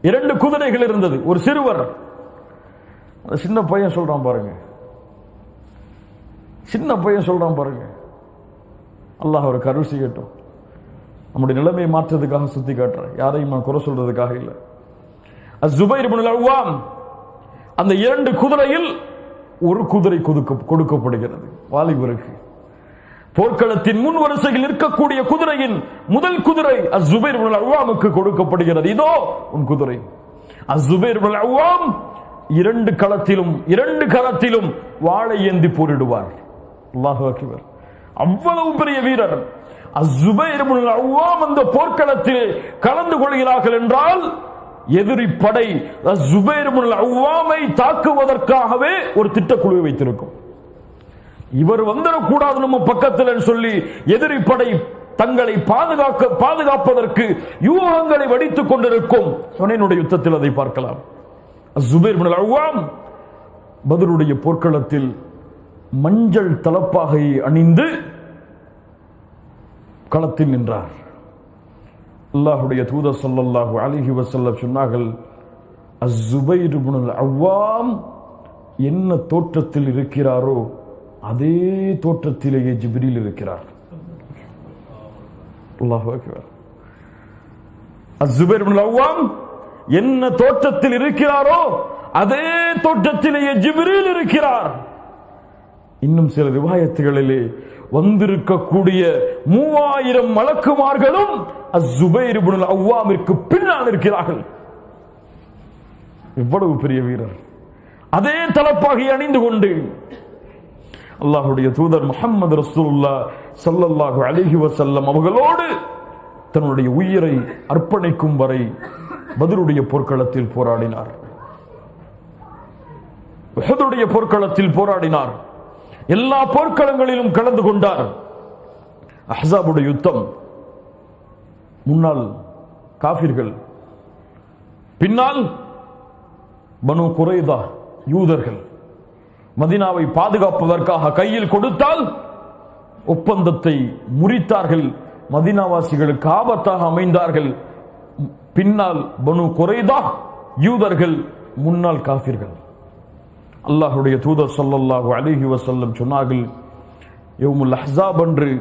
இரண்டு குதிரைகள் இருந்தது. ஒரு சிறுவர், சின்ன பையன் சொல்றான் பாருங்க, சின்ன பையன் சொல்றான் பாருங்க. அல்லாஹ் அவருக்கு அருள் செய்யட்டும். நம்முடைய நிலைமையை மாற்றதுக்காக சுத்தி காட்டுற, யாரையும் குறை சொல்றதுக்காக இல்லை. அஸ்-ஸுபைர் இப்னுல் அவ்வாம், அந்த இரண்டு குதிரையில் ஒரு குதிரை கொடுக்கப்படுகிறது வாலிபருக்கு. போர்க்களத்தின் முன் வரிசையில் இருக்கக்கூடிய குதிரையின் முதல் குதிரை அஸ்-ஸுபைர் இப்னுல் அவ்வாமுக்கு கொடுக்கப்படுகிறது. இதோ உன் குதிரை. அஸ்-ஸுபைர் இப்னுல் அவ்வாம் இரண்டு களத்திலும் வாளை ஏந்தி போரிடுவார். அல்லாஹு அக்பர், அவ்வளவு பெரிய வீரர். அஸ்-ஸுபைர் இப்னுல் அவ்வாம் அந்த போர்க்களத்தில் கலந்து கொள்கிறார்கள் என்றால் எதிரி படை அஸ்-ஸுபைர் இப்னுல் அவ்வாமை தாக்குவதற்காகவே ஒரு திட்டக்குழுவை வைத்திருக்கும். இவர் வந்துடக்கூடாது நம்ம பக்கத்தில் சொல்லி எதிரி படை தங்களை பாதுகாப்பதற்கு யூகங்களை வடித்துக் கொண்டிருக்கும். ஹுனைனுடைய யுத்தத்தில் அதை பார்க்கலாம். அஸ்-ஸுபைர் இப்னுல் அவ்வாம் பத்ருடைய போர்க்களத்தில் மஞ்சள் தலப்பாகை அணிந்து களத்தில் நின்றார். அல்லாஹ்வுடைய தூதர் ஸல்லல்லாஹு அலைஹி வஸல்லம் சொன்னார்கள், அஸ்-ஸுபைர் இப்னுல் அவ்வாம் என்ன தோற்றத்தில் இருக்கிறாரோ அதே தோற்றத்திலேயே ஜிப்ரீல் இருக்கிறார். அல்லாஹு அக்பர். அஸ்-ஸுபைர் இப்னுல் அவ்வாம் என்ன தோற்றத்தில் இருக்கிறாரோ அதே தோற்றத்திலேயே ஜிப்ரீல் இருக்கிறார். இன்னும் சில ரிவாயத்துகளிலே வந்திருக்கக்கூடிய 3000 மலக்குமார்களும் அஸ்-ஸுபைர் இப்னுல் அவ்வாமிற்கு பின்னால் இருக்கிறார்கள். எவ்வளவு பெரிய வீரர்! அதே தலப்பாகை அணிந்து கொண்டு அல்லாஹ்வுடைய தூதர் முஹம்மது ரசூலுல்லாஹ் ஸல்லல்லாஹு அலைஹி வஸல்லம் அவர்களோடு தன்னுடைய உயிரை அர்ப்பணிக்கும் வரை பத்ருடைய போர்க்களத்தில் போராடினார். உஹதுடைய போர்க்களத்தில் போராடினார். எல்லா போர்க்களங்களிலும் கலந்து கொண்டார். அஹ்ஸாபுடைய யுத்தம், முன்னால் காஃபிர்கள், பின்னால் பனு குரைதா யூதர்கள் மதீனாவை பாதுகாப்பதற்காக கையில் கொடுத்தால் ஒப்பந்தத்தை முறித்தார்கள். மதீனாவாசிகளுக்கு ஆபத்தாக அமைந்தார்கள். பின்னால் பனு குரைதா யூதர்கள், முன்னால் காஃபிர்கள். அல்லாஹ்வுடைய தூதர் ஸல்லல்லாஹு அலைஹி வஸல்லம் சொன்னார்கள், யௌமுல் அஹ்ஸாப் அன்று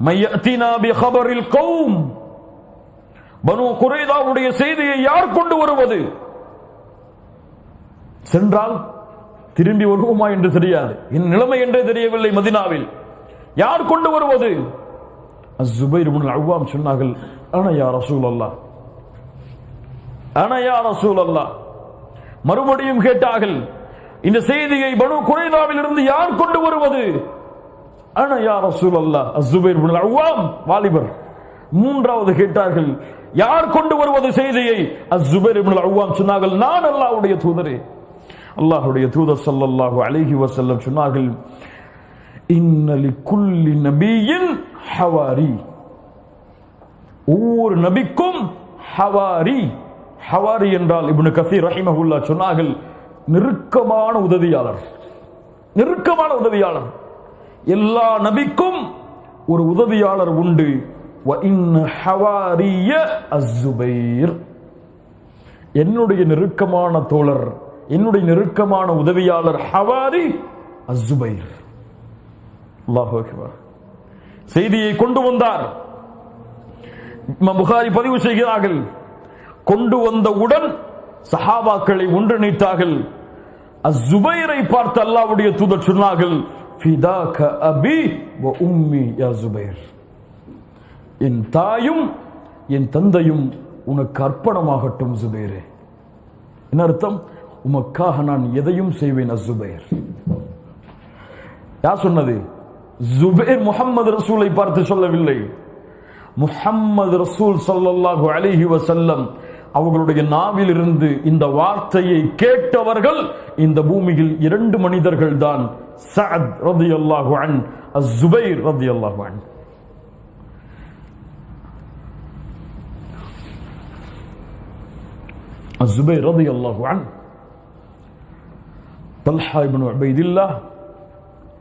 மையத்தினா பி ஹபரில் கௌம், பனு குரைதாவுடைய செய்தியை யார் கொண்டு வருவது? சென்றால் திரும்பி வருவோமா என்று தெரியாது, என் நிலைமை என்றே தெரியவில்லை. மதீனாவில் யார் கொண்டு வருவது? அஸ்-ஸுபைர் இப்னுல் அவ்வாம் சொன்னார்கள், அன யா ரசூலல்லாஹ், அன யா ரசூலல்லாஹ். மறுபடியும் கேட்டார்கள், இந்த செய்தியை பனு குரைதாவில் இருந்து யார் கொண்டு வருவது? அன யா ரசூலல்லாஹ். அஸ்-ஸுபைர் இப்னுல் அவ்வாம் வாலிபர். மூன்றாவது கேட்டார்கள், யார் கொண்டு வருவது செய்தியை? அஸ்-ஸுபைர் இப்னுல் அவ்வாம் சொன்னார்கள், நான் அல்லாஹ்வுடைய தூதரே. அல்லாஹ்வுடைய தூதர் ஸல்லல்லாஹு அலைஹி வஸல்லம் சொன்னார்கள், இன்ன லிகுல்லி நபியின் ஹவாரி, ஒவ்வொரு நபிக்கும் ஹவாரி. ஹவாரி என்றால் இப்னு கஸீர் ரஹிமஹுல்லாஹ் சொன்னார்கள், நெருக்கமான உதவியாளர். நெருக்கமான உதவியாளர். எல்லா நபிக்கும் ஒரு உதவியாளர் உண்டு. என்னுடைய நெருக்கமான தோழர், என்னுடைய நெருக்கமான உதவியாளர் ஹவாரி அஸ்ஸுபைர். அல்லாஹு அக்பர். செய்தியை கொண்டு வந்தார். புகாரி பதிவு செய்கிறார்கள். கொண்டு வந்தவுடன் சஹாபாக்களை ஒன்றிணைத்தார்கள். அஸ்ஸுபைரை பார்த்து அல்லாஹ்வுடைய தூதர் சொன்னார்கள், ஃபிதாக அபி வ உம்மி யா ஸுபைர். என் தாயும் என் தந்தையும் உனக்கு அர்ப்பணமாகட்டும் ஸுபைரே. என்ன அர்த்தம்? உமக்காக நான் எதையும் செய்வேன் அஸ்ஸுபைர். யார் சொன்னது? ஸுபைர் முஹம்மது ரசூலை பார்த்து சொல்லவில்லை. முஹம்மது ரசூல் ஸல்லல்லாஹு அலைஹி வஸல்லம் அவர்களுடைய நாவில் இருந்து இந்த வார்த்தையை கேட்டவர்கள் இந்த பூமியில் 2 மனிதர்கள் தான். சஅத் ரலியல்லாஹு அன்ஹு, அஸ்ஸுபைர் ரலியல்லாஹு அன்ஹு. அஸ்ஸுபைர் ரலியல்லாஹு அன்ஹு தல்ஹா இப்னு உபைதில்லாஹ்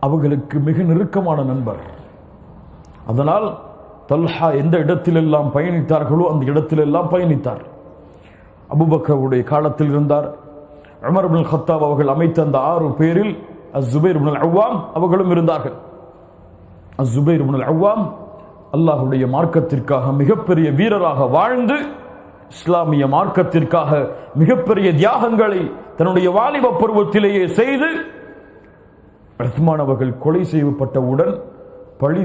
அவர்களுக்கு மிக நெருக்கமான நண்பர். அதனால் தல்ஹா எந்த இடத்திலெல்லாம் பயணித்தார்களோ அந்த இடத்திலெல்லாம் பயணித்தார். அபூபக்கருடைய காலத்தில் இருந்தார். உமர் இப்னு கத்தாப் அவர்கள் அமைத்த அந்த 6 பேரில் அஸ்ஸுபைர் இப்னு அவ்வாம் அவர்களும் இருந்தார்கள். அஸ்ஸுபைர் இப்னு அவ்வாம் அல்லாஹ்வுடைய மார்க்கத்திற்காக மிகப்பெரிய வீரராக வாழ்ந்து இஸ்லாமிய மார்க்கத்திற்காக மிகப்பெரிய தியாகங்களை தன்னுடைய வாலிப பருவத்திலேயே செய்து உஸ்மான் அவர்கள் கொலை செய்யப்பட்டவுடன் பழி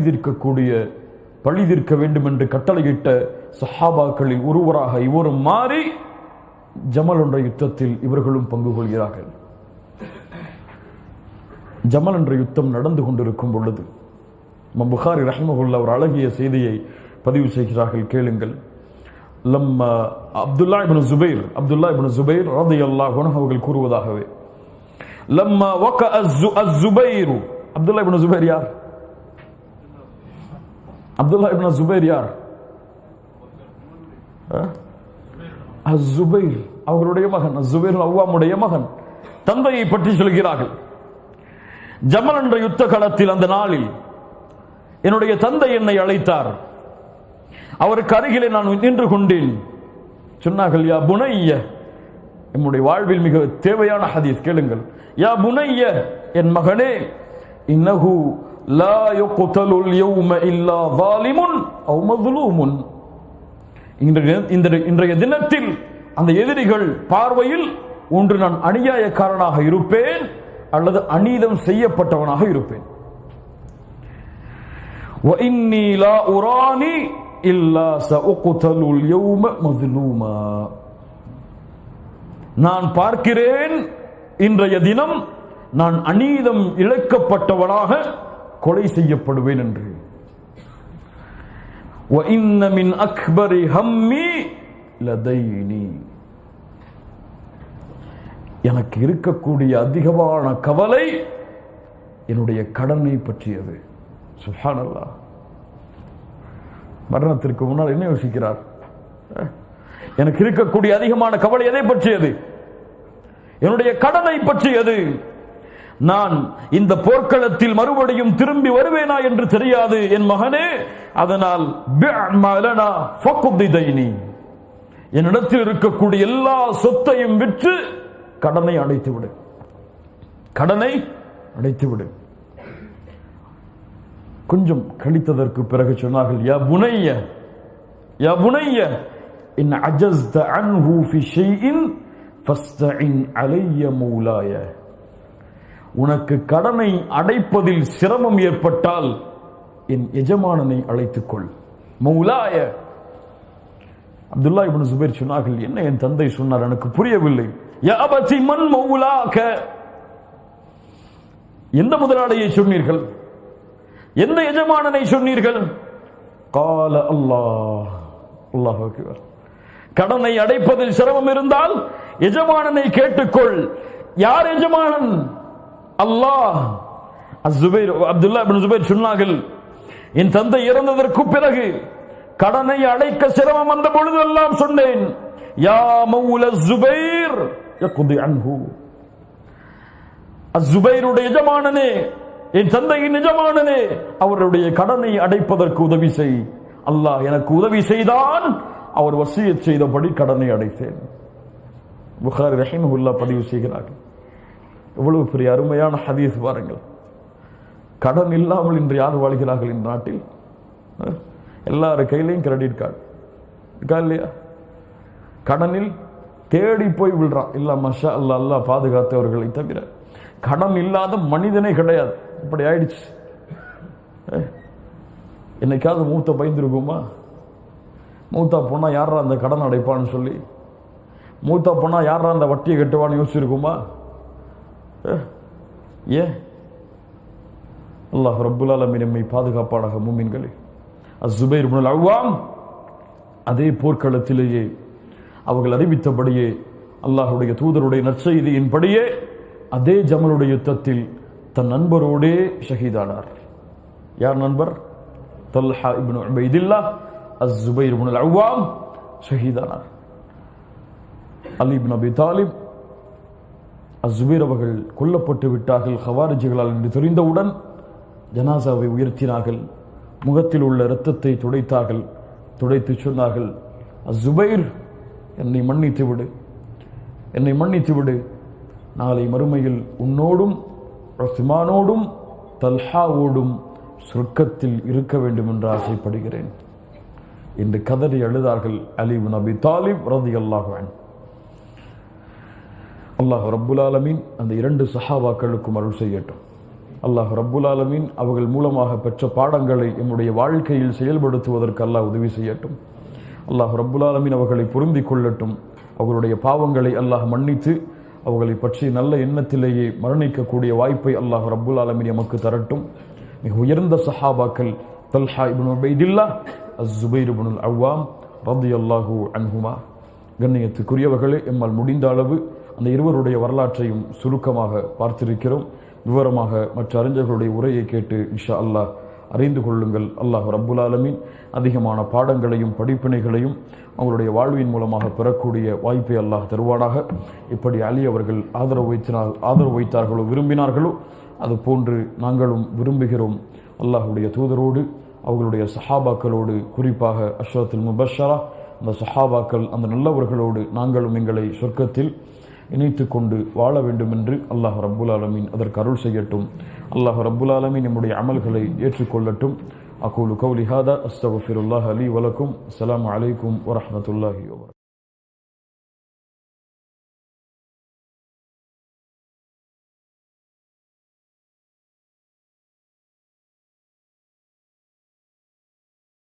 தீர்க்க வேண்டும் என்று கட்டளையிட்ட சஹாபாக்களில் ஒருவராக இவரும் மாறி ஜமல் என்ற யுத்தத்தில் இவர்களும் பங்கு கொள்கிறார்கள். ஜமல் என்ற யுத்தம் நடந்து கொண்டிருக்கும் பொழுது புகாரி ரஹ்மஹுல்லாஹ் ஒரு அழகிய செய்தியை பதிவு செய்கிறார்கள், கேளுங்கள். அப்துல்லா இப்னு ஸுபைர் ரலியல்லாஹு அன்ஹு அவர்கள் கூறுவதாகவே, லம்மா வக அஸ்ஸுபைர். அப்துல்லா இப்னு ஸுபைர் யார்? அப்துல்லா இப்னு ஸுபைர் யார்? அஸ்ஸுபைர் அவர்களுடைய மகன், அஸ்ஸுபைர் அவ்வாமுடைய மகன். தந்தையை பற்றி சொல்கிறார்கள். ஜமல் என்ற யுத்த களத்தில் அந்த நாளில் என்னுடைய தந்தை என்னை அழைத்தார். அவருக்கு அருகிலே நான் நின்று கொண்டேன். சொன்னார்கள், யா புனைய, என்னுடைய வாழ்வில் மிக தேவையான ஹதீஸ், கேளுங்கள். யா புனைய, என் மகனே, இன்னஹு லா யுக்தலுல் யௌம இல்லா ஸாலிமுன் அவ் மظ்லூமுன். இன்றைய தினத்தில் அந்த எதிரிகள் பார்வையில் ஒன்று நான் அநியாயக்காரனாக இருப்பேன் அல்லது அநீதம் செய்யப்பட்டவனாக இருப்பேன். வ இன்னி லா உரானி இல்லா சஉக்தலுல் யௌம மظ்லூமா. நான் பார்க்கிறேன் இன்றைய தினம் நான் அநீதம் இழைக்கப்பட்டவனாக கொலை செய்யப்படுவேன் என்று. வ இன்ன மின் அக்பரி ஹம்மி லதைனி. எனக்கு இருக்கக்கூடிய அதிகமான கவலை என்னுடைய கடனை பற்றியது. சுப்ஹானல்லாஹ். மரணத்திற்கு முன்னால் என்ன யோசிக்கிறார்? எனக்கு இருக்கக்கூடிய அதிகமான கவலை எதை பற்றியது? என்னுடைய கடனை பற்றியது. நான் இந்த போர்க்களத்தில் மறுபடியும் திரும்பி வருவேனா என்று தெரியாது என் மகனே. அதனால் என்னிடத்தில் இருக்கக்கூடிய எல்லா சொத்தையும் விற்று கடனை அடைத்துவிடு, கடனை அடைத்துவிடு. கொஞ்சம் கழித்ததற்கு பிறகு சொன்னார்கள், யா புனைய, யா புனைய, இன் அஜஸ்த அன்ஹு ஃபி ஷைஇன் ஃபஸ்தஇன் அலைய மௌலாய. உனக்கு கடனை அடைப்பதில் சிரமம் ஏற்பட்டால் என் எஜமானனை அழைத்துக்கொள். மௌலாய. அப்துல்லா இப்னு ஸுபைர் சொன்னார்கள், என்ன என் தந்தை சொன்னார் எனக்கு புரியவில்லை. யா அபதி மன் மௌலாக. எந்த முதலாளியை சொன்னீர்கள்? எந்த எஜமானனை சொன்னீர்கள்? கால அல்லாஹ். அல்லாஹு அக்பர். கடனை அடைப்பதில் சிரமம் இருந்தால் எஜமானனை கேட்டுக்கொள். யார் எஜமானன்? அல்லாஹ். அப்துல்லா இப்னு ஸுபைர் சொன்னார்கள், என் தந்தை இறந்ததற்கு பிறகு கடனை அடைக்க சிரமம் வந்த பொழுதெல்லாம் சொன்னேன், யா மௌல ஸுபைர் யக்தி அன்ஹு. அஸ்ஸுபைருடைய எஜமானனே, என் தந்தையின் எஜமானனே, அவருடைய கடனை அடைப்பதற்கு உதவி செய். அல்லாஹ் எனக்கு உதவி செய்தான், அவர் வசியத் செய்தபடி கடனை அடைத்தேன். புகாரி ரஹிமஹுல்லாஹ் பதிவு செய்கிறார்கள். எவ்வளவு பெரிய அருமையான ஹதீஸ் பாருங்கள். கடன் இல்லாமல் இன்று யார் வாழ்கிறார்கள் இந்த நாட்டில்? எல்லாரும் கையிலையும் கிரெடிட் கார்டு இருக்கா இல்லையா? கடனில் தேடி போய் விழுறான். இல்ல மஷா அல்லா, அல்லாஹ் பாதுகாத்தவர்களை தவிர கடன் இல்லாத மனிதனே கிடையாது. இப்படி ஆயிடுச்சு. என்னைக்காவது மூத்த பயந்துருக்குமா? மூத்தா போனா யாரா அந்த கடன் அடைப்பான்னு சொல்லி, மூத்தா போனா யாரா அந்த வட்டியை கட்டுவான்னு யோசிச்சிருக்குமா? ஏன்? அல்லாஹ் ரப்புல் ஆலமீன் நம்மை பாதுகாப்பானாக. மூமின்களே, அஸ்ஸுபைர் இப்னுல் அவ்வாம் அதே போர்க்களத்திலேயே அவர்கள் அறிவித்தபடியே அல்லாஹ்வுடைய தூதருடைய நற்செய்தியின்படியே அதே ஜமலுடைய யுத்தத்தில் தன் நண்பரோடே ஷஹீதானார். யார் நண்பர்? தல்ஹா இப்னு உபைதில்லாஹ் அஸ்ஸுபைர் இப்னுல் அவ்வாம் ஷஹீதானார். அலி இப்னு அபி தாலிப் அஸ்ஸுபைர் அவர்கள் கொல்லப்பட்டு விட்டார்கள் ஹவாரிஜிகளால் என்று தெரிந்தவுடன் ஜனாசாவை உயர்த்தினார்கள். முகத்தில் உள்ள இரத்தத்தை துடைத்தார்கள். துடைத்து சொன்னார்கள், அஸ்ஸுபைர், என்னை மன்னித்து விடு, என்னை மன்னித்து விடு. நாளை மறுமையில் உன்னோடும் உஸ்மானோடும் தல்ஹாவோடும் சொர்க்கத்தில் இருக்க வேண்டும் என்று ஆசைப்படுகிறேன் என்று கதறி அழுதார்கள் அலி இப்னு அபி தாலிப் ரலியல்லாஹு அன்ஹு. அல்லாஹ் ரப்புல் ஆலமீன் அந்த இரண்டு சஹாபாக்களுக்கும் அருள் செய்யட்டும். அல்லாஹ் ரப்புல் ஆலமீன் அவர்கள் மூலமாக பெற்ற பாடங்களை நம்முடைய வாழ்க்கையில் செயல்படுத்துவதற்கு அல்லாஹ் உதவி செய்யட்டும். அல்லாஹ் ரப்புல் ஆலமீன் அவர்களை பொருந்திக் கொள்ளட்டும். அவர்களுடைய பாவங்களை அல்லாஹ் மன்னித்து அவர்களை பற்றி நல்ல எண்ணத்திலேயே மரணிக்கக்கூடிய வாய்ப்பை அல்லாஹ் ரப்புல் ஆலமீன் நமக்கு தரட்டும். மிக உயர்ந்த சஹாபாக்கள் தல்ஹா இப்னு உபைதில்லாஹ் அஸ்ஸுபைர் இப்னுல் அவ்வாம் ரலியல்லாஹு அன்ஹுமா. கண்ணியத்துக்குரியவர்களே, எம்மால் முடிந்த அளவு அந்த இருவருடைய வரலாற்றையும் சுருக்கமாக பார்த்திருக்கிறோம். விவரமாக மற்ற அறிஞர்களுடைய உரையை கேட்டு இன்ஷா அல்லாஹ் அறிந்து கொள்ளுங்கள். அல்லாஹ் ரப்புல் ஆலமீன் அதிகமான பாடங்களையும் படிப்பினைகளையும் அவங்களுடைய வாழ்வின் மூலமாக பெறக்கூடிய வாய்ப்பை அல்லாஹ் தருவானாக. இப்படி அலி அவர்கள் ஆதரவு வைத்தார்களோ விரும்பினார்களோ அது போன்று நாங்களும் விரும்புகிறோம். அல்லாஹுடைய தூதரோடு அவர்களுடைய சஹாபாக்களோடு, குறிப்பாக அஷ்ரத்துல் முபஷ்ஷரா அந்த சஹாபாக்கள் அந்த நல்லவர்களோடு நாங்களும் எங்களை சொர்க்கத்தில் இணைத்து கொண்டு வாழ வேண்டும் என்று அல்லாஹ் ரப்புல் ஆலமீன் அதற்கு அருள் செய்யட்டும். அல்லாஹ் ரப்புல் ஆலமீன் நம்முடைய அமல்களை ஏற்றுக்கொள்ளட்டும். அகூலு கௌலி ஹாதா அஸ்தக்ஃபிருல்லாஹ் லீ வலக்கும். அஸ்ஸலாமு அலைக்கும் வரஹ்மத்துல்லாஹி வபரகாத்துஹு.